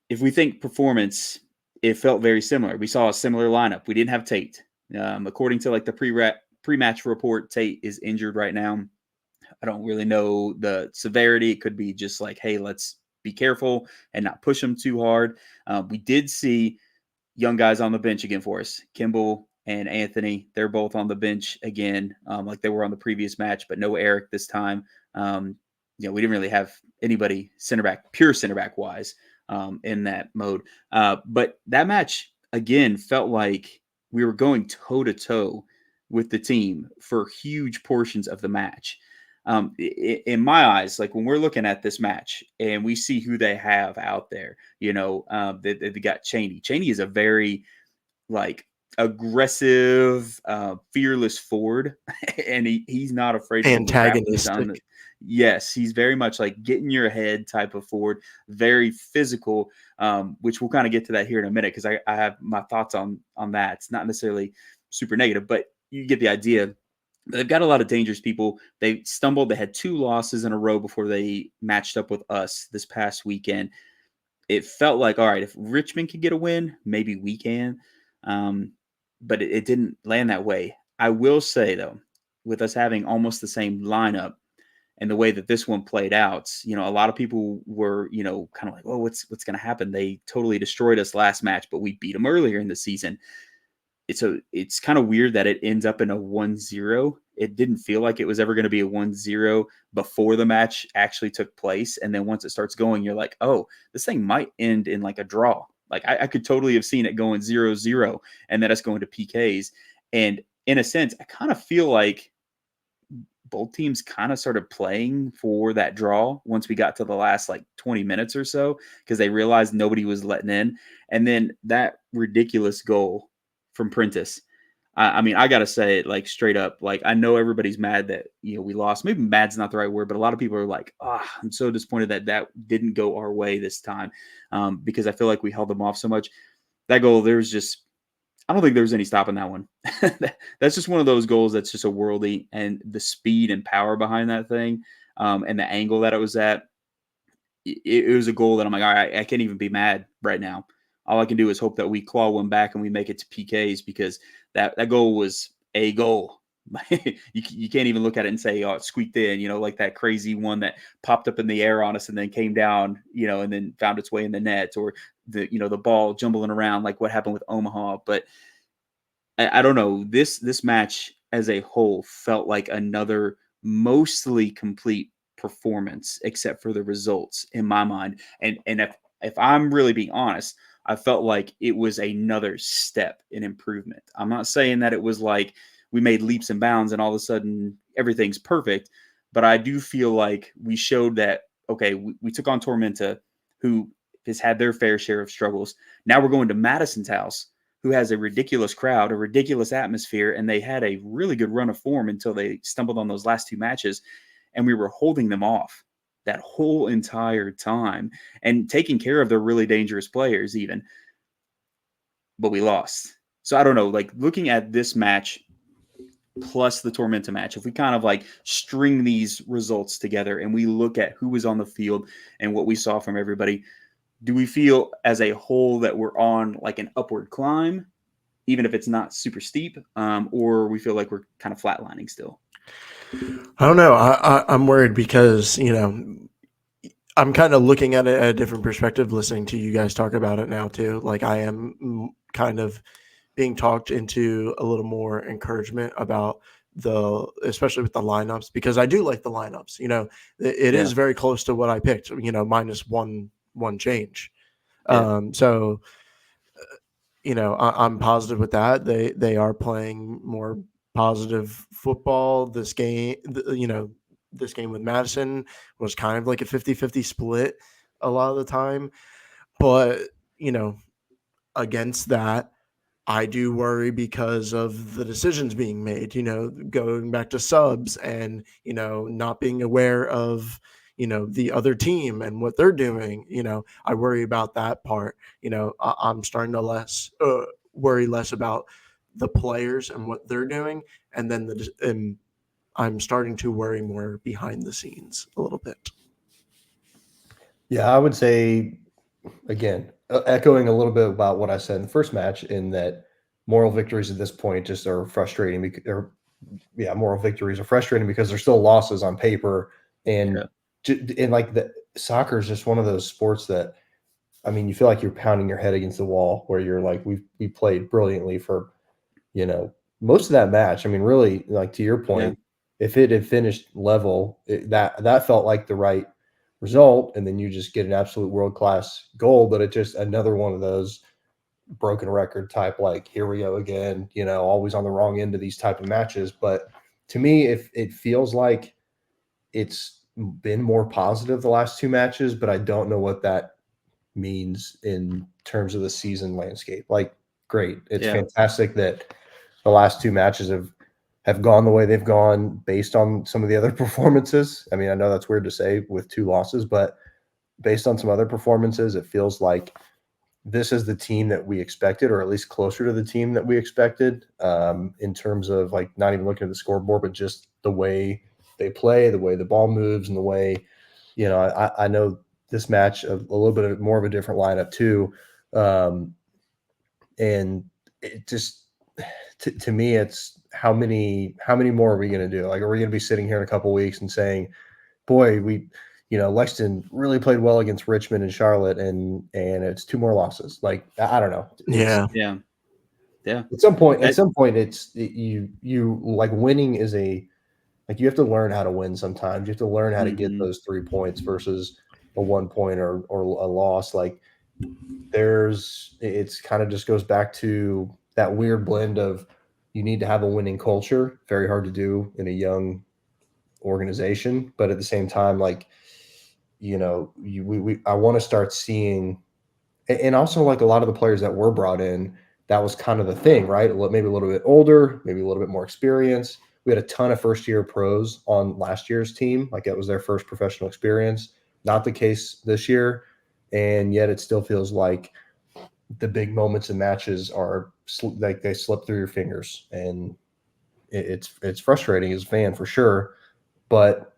If we think performance, it felt very similar. We saw a similar lineup. We didn't have Tate. According to like the pre-match report, Tate is injured right now. I don't really know the severity. It could be just like, hey, let's be careful and not push him too hard. We did see young guys on the bench again for us. Kimball and Anthony, they're both on the bench again, like they were on the previous match, but no Eric this time. We didn't really have anybody pure center back wise, in that mode. But that match again felt like we were going toe to toe with the team for huge portions of the match. In my eyes, like when we're looking at this match and we see who they have out there, they got Cheney. Cheney is a very like aggressive, fearless forward, and he's not afraid to grab who's on the. antagonistic. Yes, he's very much like get in your head type of forward, very physical, which we'll kind of get to that here in a minute because I have my thoughts on that. It's not necessarily super negative, but you get the idea. They've got a lot of dangerous people. They stumbled. They had 2 losses in a row before they matched up with us this past weekend. It felt like, all right, if Richmond could get a win, maybe we can. But it didn't land that way. I will say, though, with us having almost the same lineup and the way that this one played out, a lot of people were, kind of like, oh, what's going to happen? They totally destroyed us last match, but we beat them earlier in the season. It's kind of weird that it ends up in a 1-0. It didn't feel like it was ever going to be a 1-0 before the match actually took place. And then once it starts going, you're like, oh, this thing might end in like a draw. Like I could totally have seen it going 0-0 and then us going to PKs. And in a sense, I kind of feel like both teams kind of started playing for that draw once we got to the last like 20 minutes or so because they realized nobody was letting in. And then that ridiculous goal from Prentice. I mean, I got to say it like straight up. Like, I know everybody's mad that, we lost. Maybe mad's not the right word, but a lot of people are like, I'm so disappointed that didn't go our way this time because I feel like we held them off so much. That goal, I don't think there was any stopping that one. That's just one of those goals that's just a worldie, and the speed and power behind that thing and the angle that it was at, it was a goal that I'm like, all right, I can't even be mad right now. All I can do is hope that we claw one back and we make it to PKs because that goal was a goal. You can't even look at it and say, oh, it squeaked in, like that crazy one that popped up in the air on us and then came down, and then found its way in the net, or the ball jumbling around like what happened with Omaha. But I don't know. This match, as a whole felt like another mostly complete performance, except for the results in my mind. And if I'm really being honest, I felt like it was another step in improvement. I'm not saying that it was like we made leaps and bounds and all of a sudden everything's perfect, but I do feel like we showed that, okay, we took on Tormenta, who has had their fair share of struggles. Now we're going to Madison's house, who has a ridiculous crowd, a ridiculous atmosphere, and they had a really good run of form until they stumbled on those last two matches, and we were holding them off that whole entire time and taking care of their really dangerous players even, but we lost. So I don't know, like looking at this match plus the Tormenta match, if we kind of like string these results together and we look at who was on the field and what we saw from everybody, do we feel as a whole that we're on like an upward climb, even if it's not super steep, or we feel like we're kind of flatlining still? I don't know. I'm worried because, I'm kind of looking at it at a different perspective, listening to you guys talk about it now too. Like I am kind of being talked into a little more encouragement about especially with the lineups, because I do like the lineups. It is very close to what I picked. Minus one change. So I'm positive with that. They are playing more positive football. This game, this game with Madison was kind of like a 50-50 split a lot of the time. But, against that, I do worry because of the decisions being made, going back to subs and, not being aware of, the other team and what they're doing. I worry about that part. I'm starting to worry less about the players and what they're doing. And then I'm starting to worry more behind the scenes a little bit. Yeah, I would say, again, echoing a little bit about what I said in the first match, in that moral victories at this point just are frustrating. Moral victories are frustrating because they're still losses on paper, and like the soccer is just one of those sports that, I mean, you feel like you're pounding your head against the wall, where you're like, we played brilliantly for, most of that match. I mean, really, like to your point, if it had finished level, that felt like the right result, and then you just get an absolute world-class goal. But it's just another one of those broken record type, like, here we go again, always on the wrong end of these type of matches. But to me, if it feels like it's been more positive the last two matches, but I don't know what that means in terms of the season landscape. Like, great, it's fantastic that the last two matches have gone the way they've gone based on some of the other performances. I mean, I know that's weird to say with two losses, but based on some other performances, it feels like this is the team that we expected, or at least closer to the team that we expected, in terms of like not even looking at the scoreboard, but just the way they play, the way the ball moves, and the way, I know this match a little bit more of a different lineup too. And it just, to me, it's how many more are we going to do? Like, are we going to be sitting here in a couple of weeks and saying, boy, Lexington really played well against Richmond and Charlotte, and it's two more losses. Like, I don't know. Yeah. At some point, it's you like, winning is like, you have to learn how to win sometimes. You have to learn how to get those 3 points versus a 1 point or a loss. Like, it's kind of just goes back to that weird blend of, you need to have a winning culture. Very hard to do in a young organization, but at the same time, like, I want to start seeing, and also, like, a lot of the players that were brought in, that was kind of the thing, right? Maybe a little bit older, maybe a little bit more experience. We had a ton of first-year pros on last year's team. Like, it was their first professional experience. Not the case this year, and yet it still feels like the big moments in matches are like they slip through your fingers, and it's frustrating as a fan for sure. But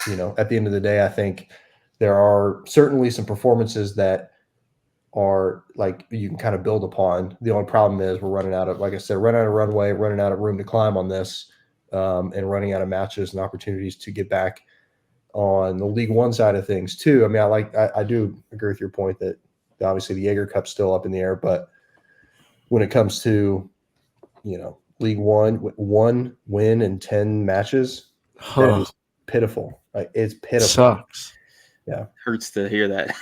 at the end of the day, I think there are certainly some performances that are like you can kind of build upon. The only problem is we're running out of, like I said, running out of runway, running out of room to climb on this, and running out of matches and opportunities to get back on the League One side of things too. I mean, I do agree with your point that obviously the Jaeger Cup's still up in the air, but when it comes to, League one win in 10 matches. That is pitiful. Like, it's pitiful. Sucks. Yeah. Hurts to hear that.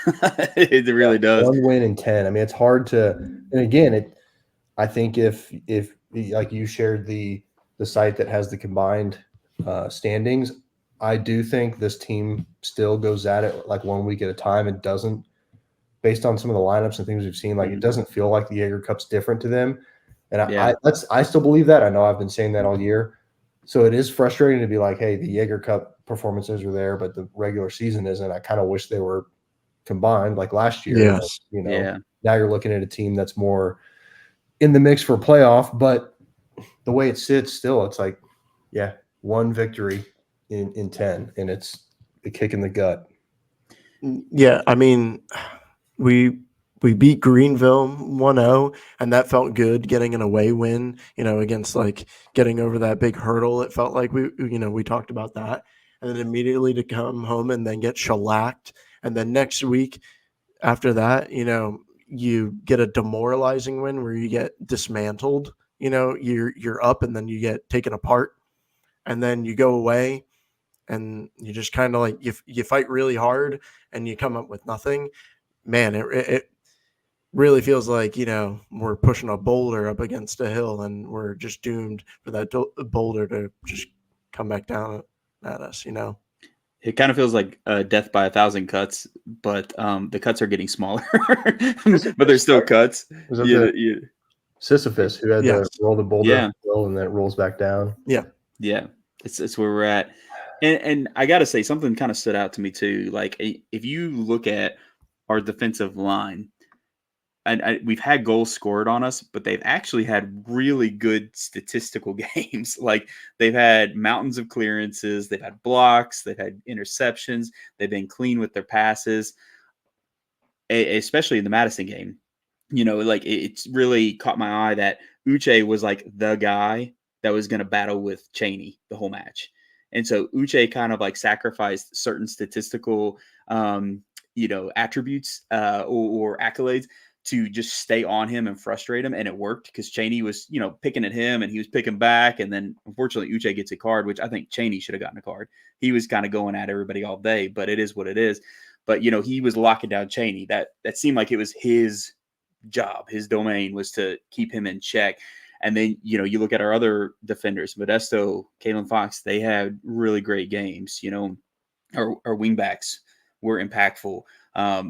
It really does. 1 win in 10. I mean, it's hard to, and again, I think if like you shared the site that has the combined standings, I do think this team still goes at it like 1 week at a time. It doesn't, based on some of the lineups and things we've seen, like it doesn't feel like the Jaeger Cup's different to them. And I still believe that. I know I've been saying that all year. So it is frustrating to be like, hey, the Jaeger Cup performances are there, but the regular season isn't. I kind of wish they were combined like last year. Yes. Now you're looking at a team that's more in the mix for playoff, but the way it sits still, it's like, yeah, 1 victory in 10, and it's a kick in the gut. Yeah, I mean, we beat Greenville 1-0, and that felt good, getting an away win, against like getting over that big hurdle. It felt like we talked about that. And then immediately to come home and then get shellacked. And then next week after that, you get a demoralizing win where you get dismantled. You're up and then you get taken apart, and then you go away and you just kind of like you fight really hard and you come up with nothing. Man, it really feels like we're pushing a boulder up against a hill and we're just doomed for that boulder to just come back down at us. It kind of feels like death by 1,000 cuts, but the cuts are getting smaller, but they're still cuts. Sisyphus, who had to roll the boulder up the hill and then it rolls back down. Yeah. It's where we're at. And I got to say, something kind of stood out to me too. Like, if you look at our defensive line, and we've had goals scored on us, but they've actually had really good statistical games. Like, they've had mountains of clearances, they've had blocks, they've had interceptions, they've been clean with their passes, especially in the Madison game. Like, it's really caught my eye that Uche was like the guy that was going to battle with Cheney the whole match. And so Uche kind of like sacrificed certain statistical, attributes or accolades to just stay on him and frustrate him. And it worked because Cheney was, picking at him and he was picking back. And then unfortunately Uche gets a card, which I think Cheney should have gotten a card. He was kind of going at everybody all day, but it is what it is. But, he was locking down Cheney. That seemed like it was his job. His domain was to keep him in check. And then, you look at our other defenders, Modesto, Kalen Fox, they had really great games. Our wingbacks were impactful. By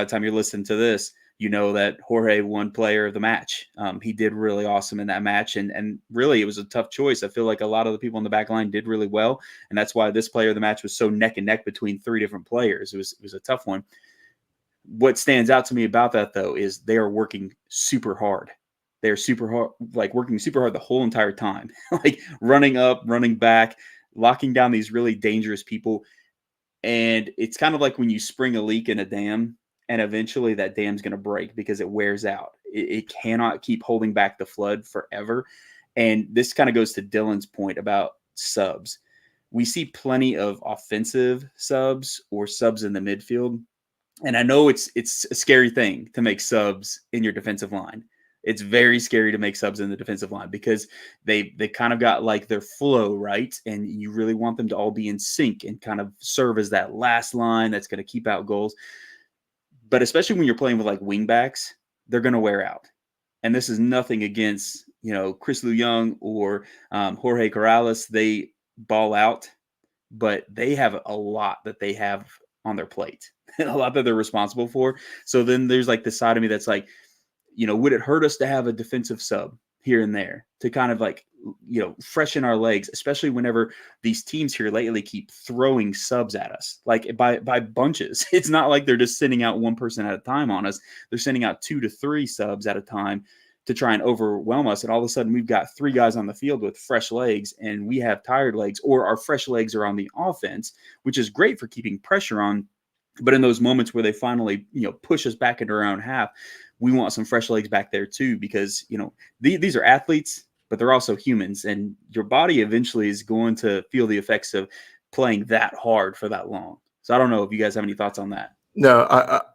the time you're listening to this, that Jorge won player of the match. He did really awesome in that match. And really, it was a tough choice. I feel like a lot of the people in the back line did really well. And that's why this player of the match was so neck and neck between 3 different players. It was a tough one. What stands out to me about that, though, is they are working super hard. They're super hard, like working super hard the whole entire time, like running up, running back, locking down these really dangerous people. And it's kind of like when you spring a leak in a dam and eventually that dam's going to break because it wears out. It cannot keep holding back the flood forever. And this kind of goes to Dylan's point about subs. We see plenty of offensive subs or subs in the midfield. And I know it's a scary thing to make subs in your defensive line. It's very scary to make subs in the defensive line because they kind of got like their flow right, and you really want them to all be in sync and kind of serve as that last line that's going to keep out goals. But especially when you're playing with like wing backs, they're going to wear out. And this is nothing against Chris Liu Young or Jorge Corrales. They ball out, but they have a lot that they have on their plate, a lot that they're responsible for. So then there's like this side of me that's like, would it hurt us to have a defensive sub here and there to kind of like, freshen our legs, especially whenever these teams here lately keep throwing subs at us, like by bunches. It's not like they're just sending out one person at a time on us. They're sending out 2 to 3 subs at a time to try and overwhelm us. And all of a sudden we've got 3 guys on the field with fresh legs and we have tired legs, or our fresh legs are on the offense, which is great for keeping pressure on. But in those moments where they finally, push us back into our own half, we want some fresh legs back there too, because, these are athletes, but they're also humans, and your body eventually is going to feel the effects of playing that hard for that long. So I don't know if you guys have any thoughts on that. No,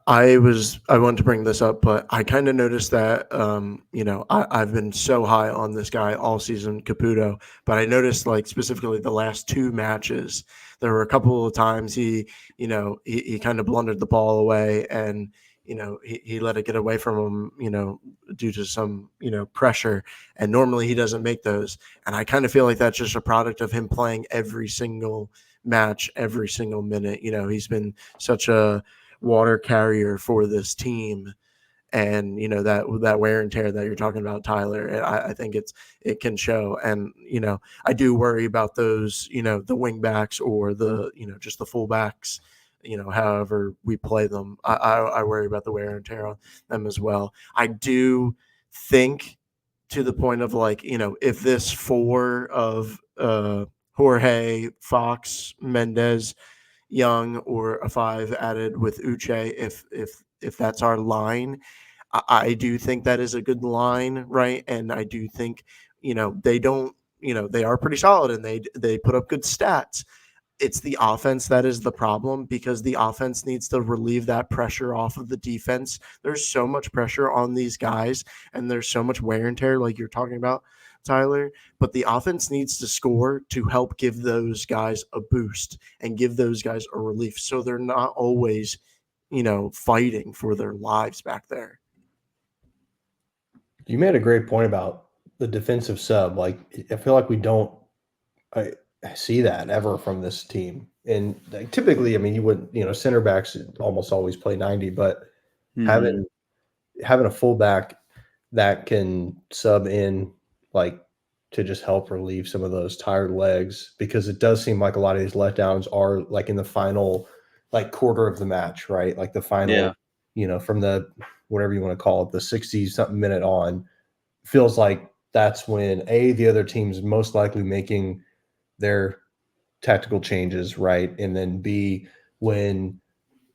I wanted to bring this up, but I kind of noticed that I've been so high on this guy all season, Caputo, but I noticed like specifically the last two matches, there were a couple of times he kind of blundered the ball away, and he let it get away from him, due to some pressure, and normally he doesn't make those, and I kind of feel like that's just a product of him playing every single match, every single minute. He's been such a water carrier for this team, and that wear and tear that you're talking about, Tyler, and I think it can show. And I do worry about those, the wing backs or the just the fullbacks, however we play them. I worry about the wear and tear on them as well. I do think, to the point of like, if this four of Jorge, Fox, Mendez, Young, or a five added with Uche, if that's our line, I do think that is a good line, right? And I do think they don't, they are pretty solid, and they put up good stats. It's the offense that is the problem, because the offense needs to relieve that pressure off of the defense. There's so much pressure on these guys, and there's so much wear and tear, like you're talking about, Tyler. But the offense needs to score to help give those guys a boost and give those guys a relief, so they're not always, fighting for their lives back there. You made a great point about the defensive sub. Like, I feel like we don't I see that ever from this team. And like, typically, I mean, you wouldn't, center backs almost always play 90, but Mhm. having a fullback that can sub in, like, to just help relieve some of those tired legs, because it does seem like a lot of these letdowns are like in the final, like, quarter of the match, right? Like the Yeah. final, from the whatever you want to call it, the 60 something minute on, feels like that's when the other team's most likely making their tactical changes, right? And then B, when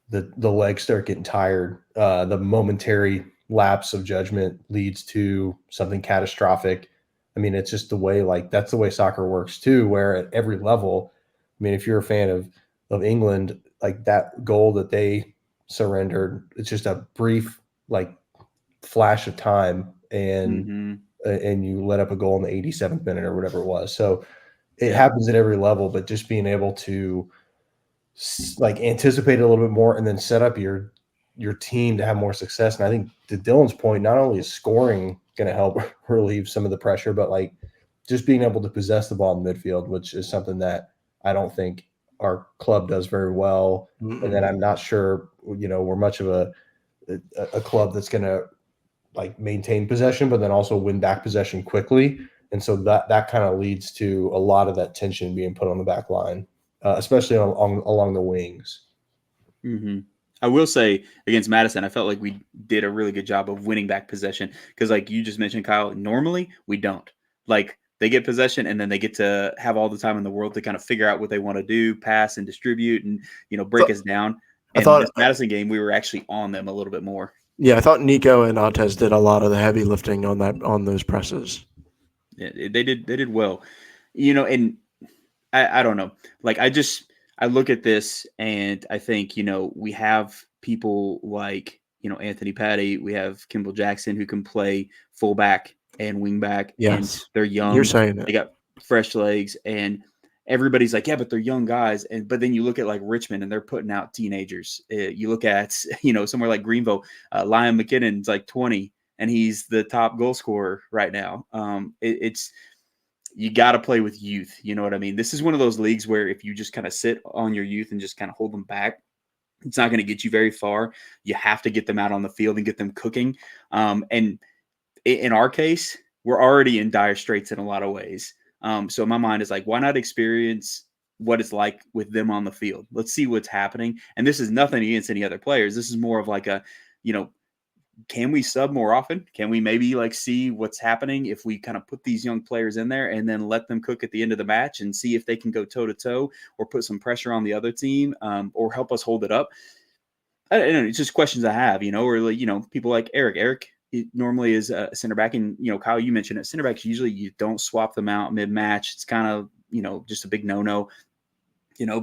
the legs start getting tired, the momentary lapse of judgment leads to something catastrophic. I mean, it's just the way, like, that's the way soccer works too, where at every level, I mean, if you're a fan of England, like that goal that they surrendered, it's just a brief, like, flash of time, Mhm. and you let up a goal in the 87th minute or whatever it was. So it Yeah. happens at every level, but just being able to like anticipate a little bit more and then set up your team to have more success. And I think, to Dylan's point, not only is scoring going to help relieve some of the pressure, but like just being able to possess the ball in midfield, which is something that I don't think our club does very well. And then Mm-mm. I'm not sure, we're much of a club that's going to like maintain possession, but then also win back possession quickly. And so that kind of leads to a lot of that tension being put on the back line, especially along the wings. Mhm. I will say against Madison, I felt like we did a really good job of winning back possession because, like you just mentioned, Kyle, normally we don't. Like they get possession and then they get to have all the time in the world to kind of figure out what they want to do, pass and distribute, and break Th- us down. I And thought, this Madison game, we were actually on them a little bit more. yeah, I thought Nico and Ates did a lot of the heavy lifting on those presses. Yeah, they did well, and I don't know. Like I look at this and I think, we have people like, Anthony Patty, we have Kimball Jackson who can play fullback and wingback, and Yes, they're you're young. saying They it. got fresh legs, and everybody's like, yeah, but they're young guys. And but then you look at like Richmond and they're putting out teenagers. You look at, somewhere like Greenville, Liam McKinnon's like 20 and he's the top goal scorer right now. It's you got to play with youth. You know what I mean? This is one of those leagues where if you just kind of sit on your youth and just kind of hold them back, it's not going to get you very far. You have to get them out on the field and get them cooking. And in our case, we're already in dire straits in a lot of ways. So my mind is like, why not experience what it's like with them on the field? Let's see what's happening. And this is nothing against any other players. This is more of like a, you know, can we sub more often? Can we maybe like see what's happening if we kind of put these young players in there and then let them cook at the end of the match and see if they can go toe to toe or put some pressure on the other team, or help us hold it up? I don't know. It's just questions I have, or like, people like Eric. Eric normally is a center back, and Kyle, you mentioned it. Center backs usually you don't swap them out mid match. It's kind of just a big no no.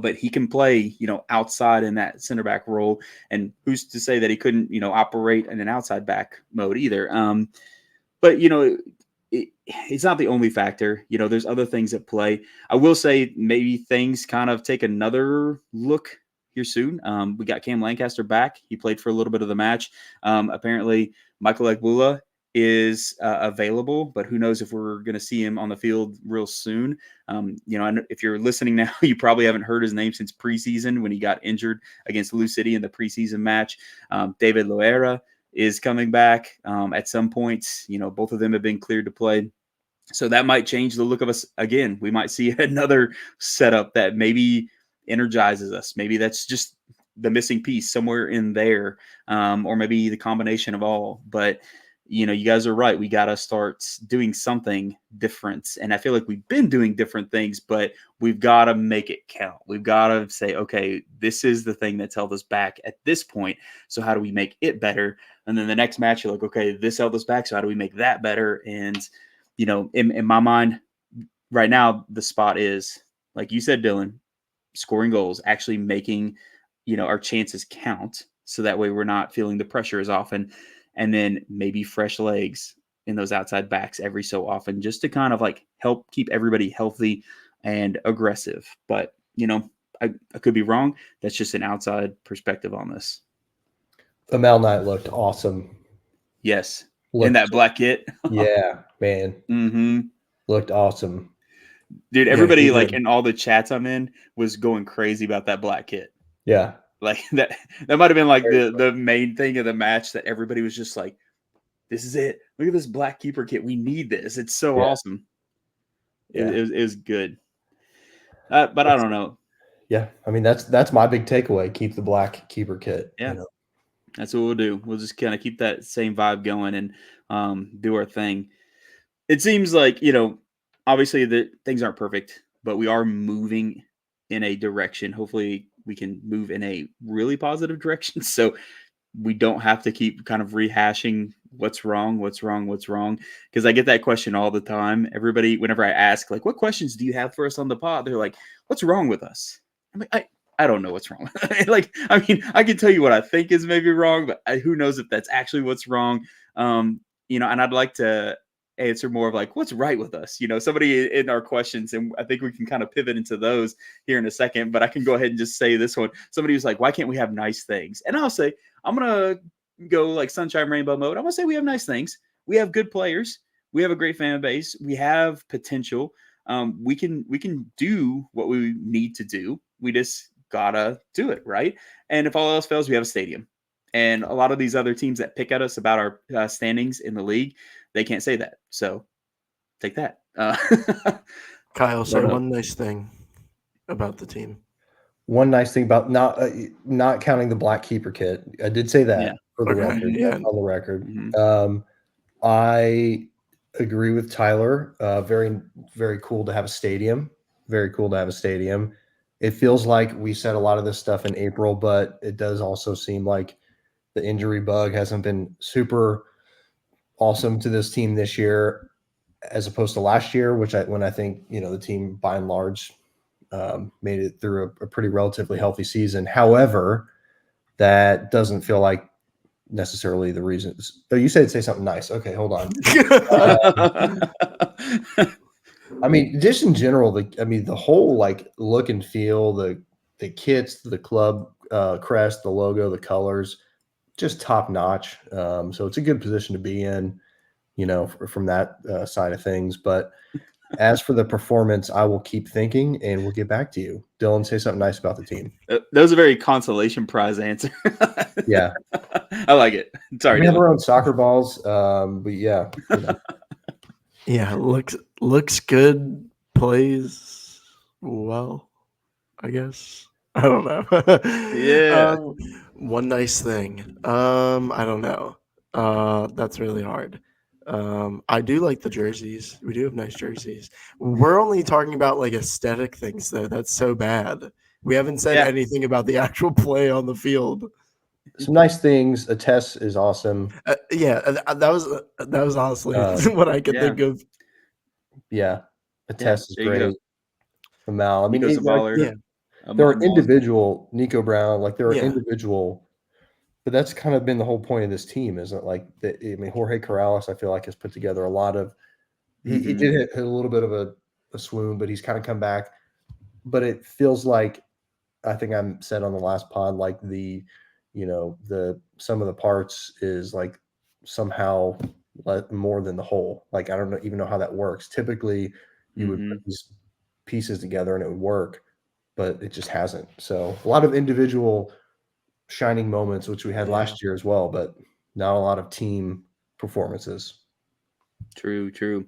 but he can play, outside in that center back role. And who's to say that he couldn't, operate in an outside back mode either? But, it's not the only factor. There's other things at play. I will say maybe things kind of take another look here soon. We got Cam Lancaster back. He played for a little bit of the match. Apparently, Michael Egbula is available, but who knows if we're going to see him on the field real soon. If you're listening now, you probably haven't heard his name since preseason when he got injured against Lou City in the preseason match. David Loera is coming back at some point. Both of them have been cleared to play. So that might change the look of us again. We might see another setup that maybe energizes us. Maybe that's just the missing piece somewhere in there, or maybe the combination of all. But you guys are right. We got to start doing something different. And I feel like we've been doing different things, but we've got to make it count. We've got to say, okay, this is the thing that's held us back at this point. So how do we make it better? And then the next match, you're like, okay, this held us back. So how do we make that better? And, in my mind right now, the spot is, like you said, Dylan, scoring goals, actually making, our chances count. So that way we're not feeling the pressure as often. And then maybe fresh legs in those outside backs every so often, just to kind of like help keep everybody healthy and aggressive. But, I could be wrong. That's just an outside perspective on this. Amal Knight looked awesome. Yes. In that black kit. Yeah, man. Mm-hmm. Looked awesome. Dude, everybody in all the chats I'm in was going crazy about that black kit. Yeah. Like that might have been like the main thing of the match, that everybody was just like, this is it. Look at this black keeper kit. We need this. It's so awesome. Yeah. It was good. But I don't know. Yeah. I mean, that's my big takeaway. Keep the black keeper kit. Yeah. That's what we'll do. We'll just kind of keep that same vibe going and do our thing. It seems like, obviously the things aren't perfect, but we are moving in a direction. Hopefully we can move in a really positive direction. So we don't have to keep kind of rehashing what's wrong. Because I get that question all the time. Everybody, whenever I ask, like, what questions do you have for us on the pod? They're like, what's wrong with us? I'm like, I don't know what's wrong. I can tell you what I think is maybe wrong, but who knows if that's actually what's wrong. And I'd like to answer more of like, what's right with us? Somebody in our questions, and I think we can kind of pivot into those here in a second, but I can go ahead and just say this one. Somebody was like, why can't we have nice things? And I'll say, I'm going to go like sunshine rainbow mode. I'm going to say we have nice things. We have good players. We have a great fan base. We have potential. We can do what we need to do. We just gotta do it, right? And if all else fails, we have a stadium. And a lot of these other teams that pick at us about our standings in the league, they can't say that. So take that. Kyle, say one nice thing about the team. One nice thing about not counting the black keeper kit. I did say that for the record. Yeah. On the record. Mm-hmm. I agree with Tyler. Very, very cool to have a stadium. Very cool to have a stadium. It feels like we said a lot of this stuff in April, but it does also seem like the injury bug hasn't been super awesome to this team this year, as opposed to last year, when I think the team by and large made it through a pretty relatively healthy season. However, that doesn't feel like necessarily the reasons. Oh, you said say something nice. Okay, hold on. I mean, just in general, the whole like look and feel, the kits, the club crest, the logo, the colors, just top notch. So it's a good position to be in, from that side of things. But as for the performance, I will keep thinking, and we'll get back to you. Dylan, say something nice about the team. That was a very consolation prize answer. Yeah, I like it. Sorry, we have our own soccer balls, but yeah. Yeah, looks good, plays well, I guess. I don't know. Yeah. One nice thing. I don't know. That's really hard. I do like the jerseys. We do have nice jerseys. We're only talking about like aesthetic things though. That's so bad. We haven't said anything about the actual play on the field. Some nice things. A test is awesome. That was honestly what I could think of. Yeah, a test is great. Amal, I mean, Nico's a baller. there are I'm lost. individual Nico Brown, like there are Yeah. individual, but that's kind of been the whole point of this team, isn't it? Like, I mean, Jorge Corrales, I feel like has put together a lot of. He Mhm. did hit a little bit of a swoon, but he's kind of come back. But it feels like I think I said on the last pod, like the sum of the parts is like somehow more than the whole. Like I don't even know how that works. Typically, you would put Mhm. these pieces together and it would work, but it just hasn't. So a lot of individual shining moments, which we had Yeah. last year as well, but not a lot of team performances. True, true.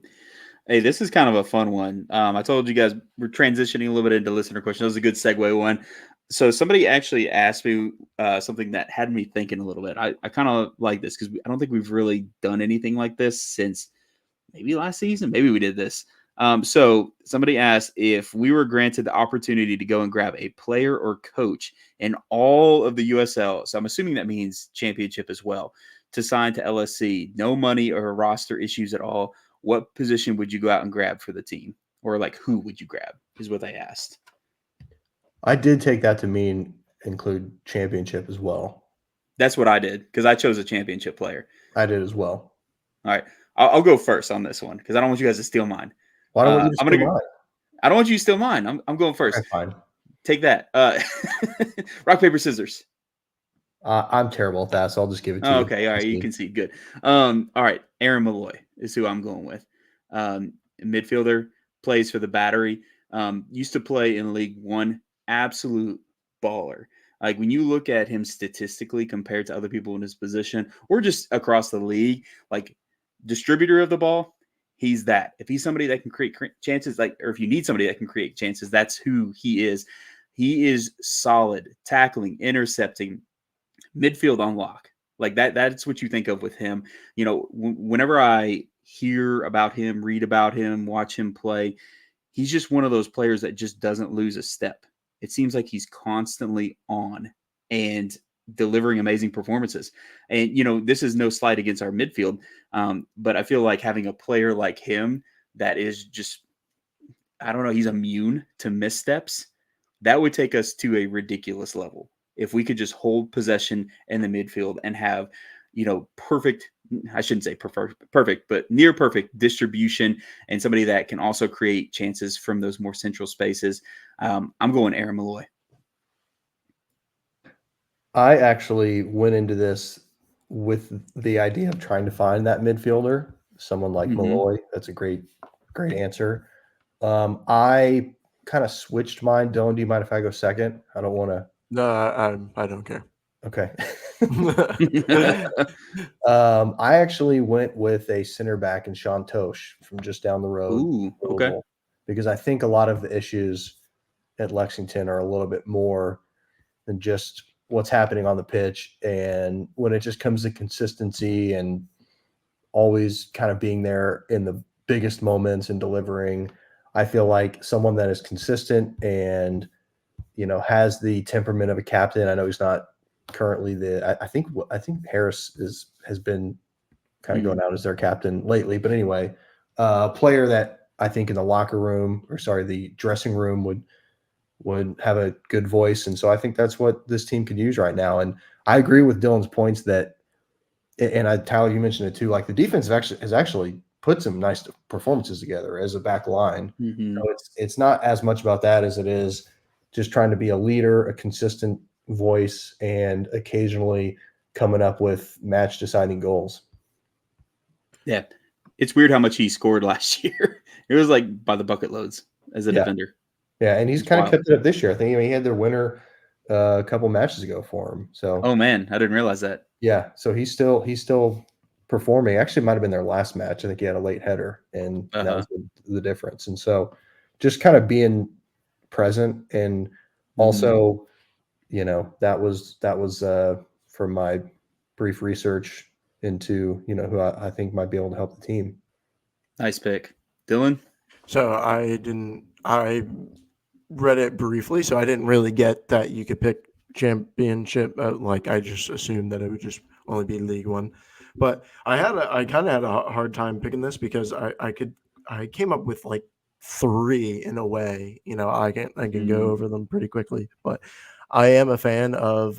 Hey, this is kind of a fun one. I told you guys we're transitioning a little bit into listener questions. That was a good segue one. So somebody actually asked me something that had me thinking a little bit. I kind of like this because I don't think we've really done anything like this since maybe last season. Maybe we did this. So somebody asked if we were granted the opportunity to go and grab a player or coach in all of the USL. So I'm assuming that means championship as well to sign to LSC. No money or roster issues at all. What position would you go out and grab for the team? Or like who would you grab is what they asked. I did take that to mean include championship as well. That's what I did because I chose a championship player. I did as well. All right. I'll go first on this one because I don't want you guys to steal mine. Why don't want you to I'm steal gonna. mine? I don't want you to steal mine. I'm going first. Okay, fine. Take that. Rock, paper, scissors. I'm terrible at that, so I'll just give it to Oh, you. okay. All right. You can see. Good. All right. Aaron Malloy is who I'm going with. Midfielder, plays for the Battery. Used to play in League One. Absolute baller. Like when you look at him statistically compared to other people in his position or just across the league, like distributor of the ball, he's that. If he's somebody that can create chances, like, or if you need somebody that can create chances, that's who he is. He is solid, tackling, intercepting, midfield unlock. Like that's what you think of with him. You know, whenever I hear about him, read about him, watch him play, he's just one of those players that just doesn't lose a step. It seems like he's constantly on and delivering amazing performances. And you know, this is no slight against our midfield, but I feel like having a player like him that is just, I don't know, he's immune to missteps. That would take us to a ridiculous level if we could just hold possession in the midfield and have, you know, perfect. I shouldn't say perfect, but near perfect distribution and somebody that can also create chances from those more central spaces. I'm going Aaron Malloy. I actually went into this with the idea of trying to find that midfielder, someone like Mm-hmm. Malloy. That's a great answer. I kind of switched mine. Dylan, do you mind if I go second? I don't want to. No, I don't care. Okay. I actually went with a center back in Sean Tosh from just down the road, Ooh, okay. Louisville, because I think a lot of the issues at Lexington are a little bit more than just what's happening on the pitch. And when it just comes to consistency and always kind of being there in the biggest moments and delivering, I feel like someone that is consistent and, has the temperament of a captain. I know he's not currently I think Harris has been kind of Mm-hmm. going out as their captain lately. But anyway, a player that I think in the locker room, or sorry, the dressing room would have a good voice. And so I think that's what this team could use right now. And I agree with Dylan's points that, and Tyler, you mentioned it too, like the defense has actually put some nice performances together as a back line. Mm-hmm. So it's not as much about that as it is just trying to be a leader, a consistent voice, and occasionally coming up with match deciding goals. Yeah. It's weird how much he scored last year. It was like by the bucket loads as a Yeah. defender. Yeah, and he's It's kind of wild. kept it up this year. I think he had their winner a couple matches ago for him. So Oh man, I didn't realize that. yeah, so he's still performing. Actually, might have been their last match. I think he had a late header, and that Uh-huh. was the difference. And so, just kind of being present, and Mm-hmm. also, that was from my brief research into who I think might be able to help the team. Nice pick. Dylan? So I read it briefly, so I didn't really get that you could pick championship. Like I just assumed that it would just only be League One, but I kind of had a hard time picking this because I came up with like three in a way. I can go over them pretty quickly, but I am a fan of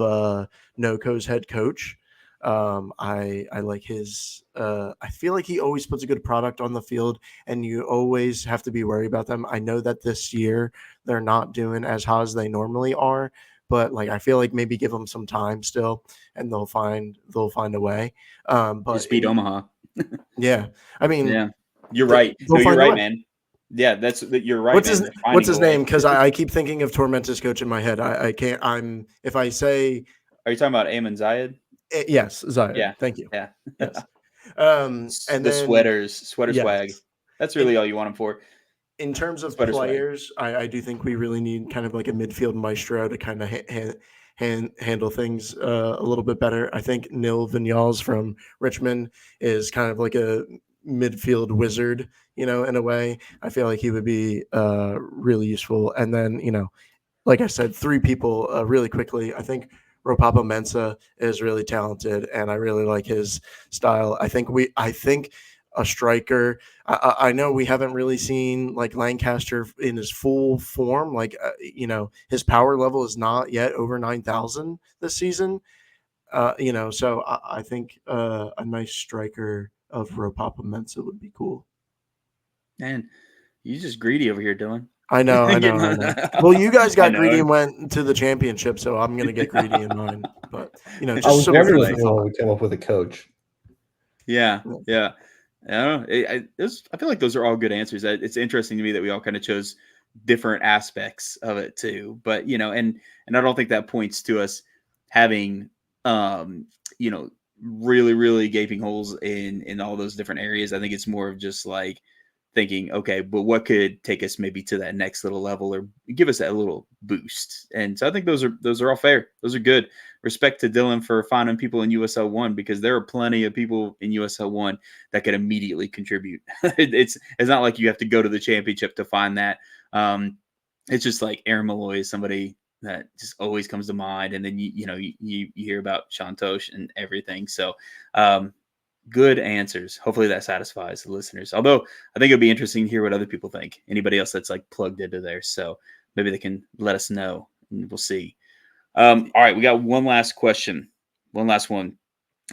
NoCo's head coach. I like his. I feel like he always puts a good product on the field, and you always have to be worried about them. I know that this year they're not doing as hot as they normally are, but like I feel like maybe give them some time still, and they'll find a way. But Just beat Omaha. Yeah, I mean, yeah, you're right. they'll No, you're find a right, way. man. Yeah, you're right, What's man. his They're finding What's a his way. name? Because I keep thinking of Tormentor's coach in my head. I can't. If I say Are you talking about Amon Zayed? yes, Zayed. Yeah, Thank you. yeah. Yes. And The then sweater yes, swag. That's really all you want them for. in terms of Sweater swag. players, I do think we really need kind of like a midfield maestro to kind of handle things a little bit better. I think Nil Vinyals from Richmond is kind of like a midfield wizard, in a way. I feel like he would be really useful. And then, like I said, three people really quickly. I think Ropapa Mensah is really talented, and I really like his style. I think a striker. I know we haven't really seen like Lancaster in his full form. Like his power level is not yet over 9,000 this season. So I think a nice striker of Ropapa Mensah would be cool. Man, you just greedy over here, Dylan. I know. Well, you guys got greedy and know. went to the championship, so I'm gonna get greedy in mine. But I just was so never food the for one thought. we came up with a coach. Yeah. I don't know. I feel like those are all good answers. It's interesting to me that we all kind of chose different aspects of it too. But and I don't think that points to us having really, really gaping holes in all those different areas. I think it's more of just like thinking, okay, but what could take us maybe to that next little level or give us that little boost? And so I think those are all fair. Those are good. Respect to Dylan for finding people in USL 1 because there are plenty of people in USL 1 that could immediately contribute. it's not like you have to go to the championship to find that. It's just like Aaron Malloy is somebody that just always comes to mind, and then you hear about Shantosh and everything. So good answers. Hopefully that satisfies the listeners. Although I think it'll be interesting to hear what other people think. Anybody else that's like plugged into there. So maybe they can let us know and we'll see. All right. We got one last question. One last one.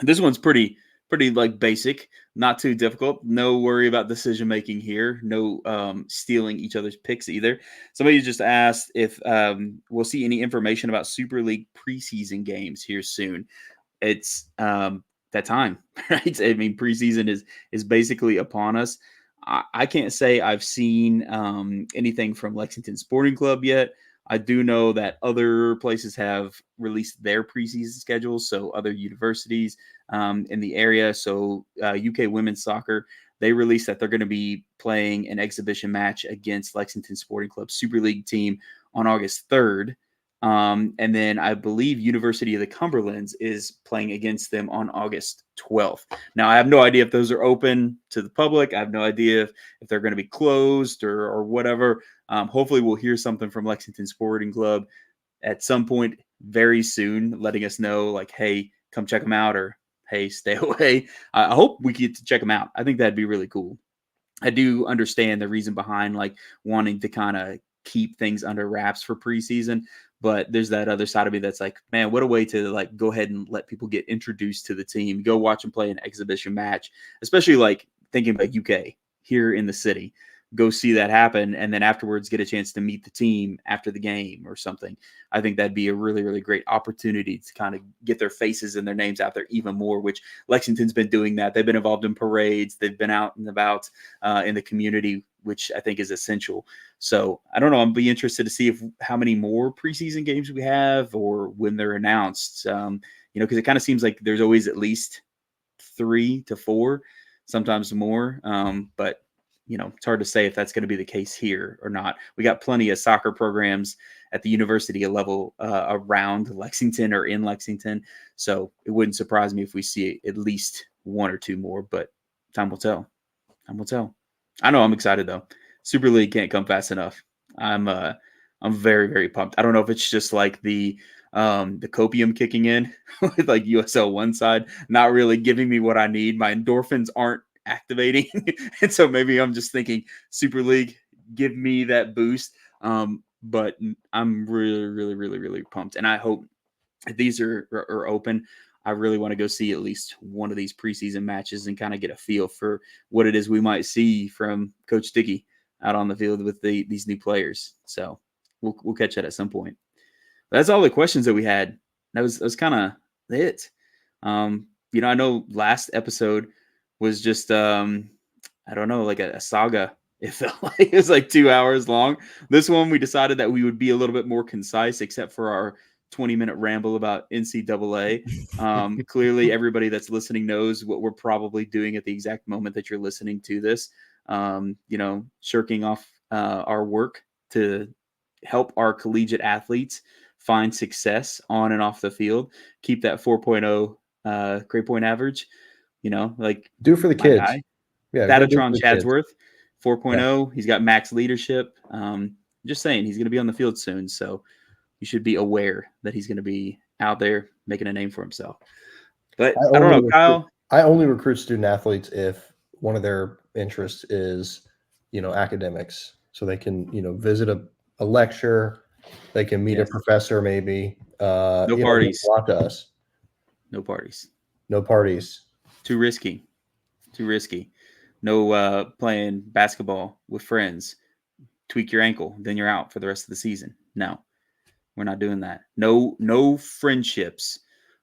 This one's pretty like basic, not too difficult. No worry about decision making here. No stealing each other's picks either. Somebody just asked if we'll see any information about Super League preseason games here soon. It's that time, right? I mean, preseason is basically upon us. I can't say I've seen anything from Lexington Sporting Club yet. I do know that other places have released their preseason schedules, so other universities in the area. So UK women's soccer, they released that they're going to be playing an exhibition match against Lexington Sporting Club Super League team on August 3rd. And then I believe University of the Cumberlands is playing against them on August 12th. Now, I have no idea if those are open to the public. I have no idea if they're going to be closed or whatever. Hopefully, we'll hear something from Lexington Sporting Club at some point very soon, letting us know, like, hey, come check them out, or hey, stay away. I hope we get to check them out. I think that'd be really cool. I do understand the reason behind like wanting to kind of keep things under wraps for preseason, but there's that other side of me that's like, man, what a way to like go ahead and let people get introduced to the team, go watch them play an exhibition match, especially like thinking about UK here in the city. Go see that happen, and then afterwards get a chance to meet the team after the game or something. I think that'd be a really, really great opportunity to kind of get their faces and their names out there even more, which Lexington's been doing that. They've been involved in parades. They've been out and about in the community, which I think is essential. So I don't know. I'm be interested to see how many more preseason games we have or when they're announced. Because it kind of seems like there's always at least 3 to 4, sometimes more. But it's hard to say if that's going to be the case here or not. We got plenty of soccer programs at the university level around Lexington or in Lexington. So it wouldn't surprise me if we see at least 1 or 2 more, but time will tell. Time will tell. I know I'm excited though. Super League can't come fast enough. I'm very, very pumped. I don't know if it's just like the copium kicking in with like USL 1 side, not really giving me what I need. My endorphins aren't activating. And so maybe I'm just thinking Super League, give me that boost. But I'm really, really, really, really pumped. And I hope if these are open, I really want to go see at least one of these preseason matches and kind of get a feel for what it is we might see from Coach Dickey out on the field with these new players. So we'll catch that at some point. But that's all the questions that we had. That was kind of it. I know last episode was just I don't know, like a saga. It felt like it was like 2 hours long. This one, we decided that we would be a little bit more concise, except for our 20-minute ramble about NCAA. Clearly, everybody that's listening knows what we're probably doing at the exact moment that you're listening to this. Shirking off our work to help our collegiate athletes find success on and off the field, keep that 4.0 grade point average. Like do for the kids. Guy, Yeah, Thatatron Chadsworth, 4.0. Yeah. He's got max leadership. Just saying, he's going to be on the field soon, so you should be aware that he's going to be out there making a name for himself. But I don't know, Kyle. I only recruit student athletes if one of their interests is, academics, so they can, visit a lecture, they can meet a professor, maybe. No parties. Talk to us. No parties. No parties. Too risky. No playing basketball with friends. Tweak your ankle, then you're out for the rest of the season. No, we're not doing that. No friendships,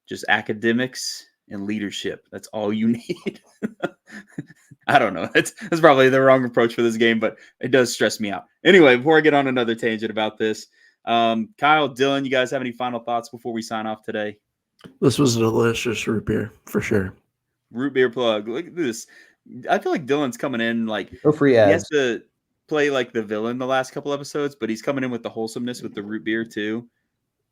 just academics and leadership. That's all you need. I don't know. That's probably the wrong approach for this game, but it does stress me out. Anyway, before I get on another tangent about this, Kyle, Dylan, you guys have any final thoughts before we sign off today? This was a delicious root beer for sure. Root beer plug. Look at this. I feel like Dylan's coming in like no free ads. He has to play like the villain the last couple episodes, but he's coming in with the wholesomeness with the root beer too.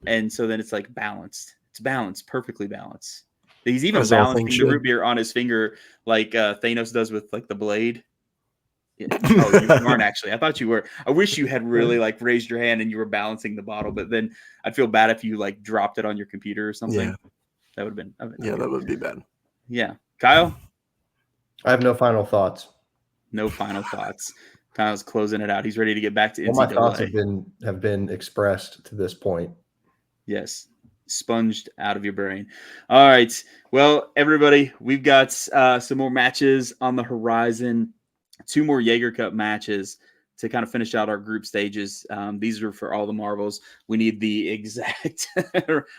And so then it's like balanced. It's balanced, perfectly balanced. He's even balancing the root beer on his finger like Thanos does with like the blade. Yeah. Oh, you aren't actually. I thought you were. I wish you had really like raised your hand and you were balancing the bottle, but then I'd feel bad if you like dropped it on your computer or something. Yeah. That would have been. That would be bad. Yeah. Kyle? I have no final thoughts. No final thoughts. Kyle's closing it out. He's ready to get back to NCAA. All my thoughts have been expressed to this point. Yes. Sponged out of your brain. All right. Well, everybody, we've got some more matches on the horizon. 2 more Jaeger Cup matches to kind of finish out our group stages. These are for all the marbles. We need the exact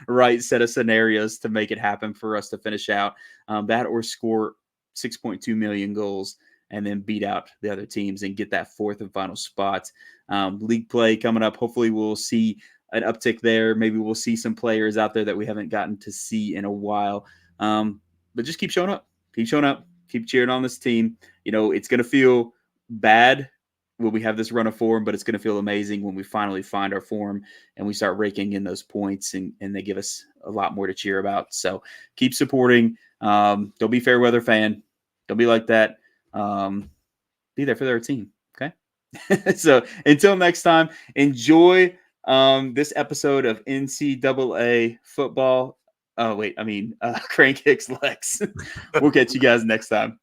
right set of scenarios to make it happen for us to finish out that or score 6.2 million goals and then beat out the other teams and get that 4th and final spot. League play coming up. Hopefully we'll see an uptick there. Maybe we'll see some players out there that we haven't gotten to see in a while. But just keep showing up. Keep showing up. Keep cheering on this team. It's going to feel bad when we have this run of form, but it's going to feel amazing when we finally find our form and we start raking in those points and they give us a lot more to cheer about. So keep supporting. Don't be fair weather fan. Don't be like that. Be there for their team. Okay. So until next time, enjoy this episode of NCAA football. Oh, wait, Crane Kicks Lex. We'll catch you guys next time.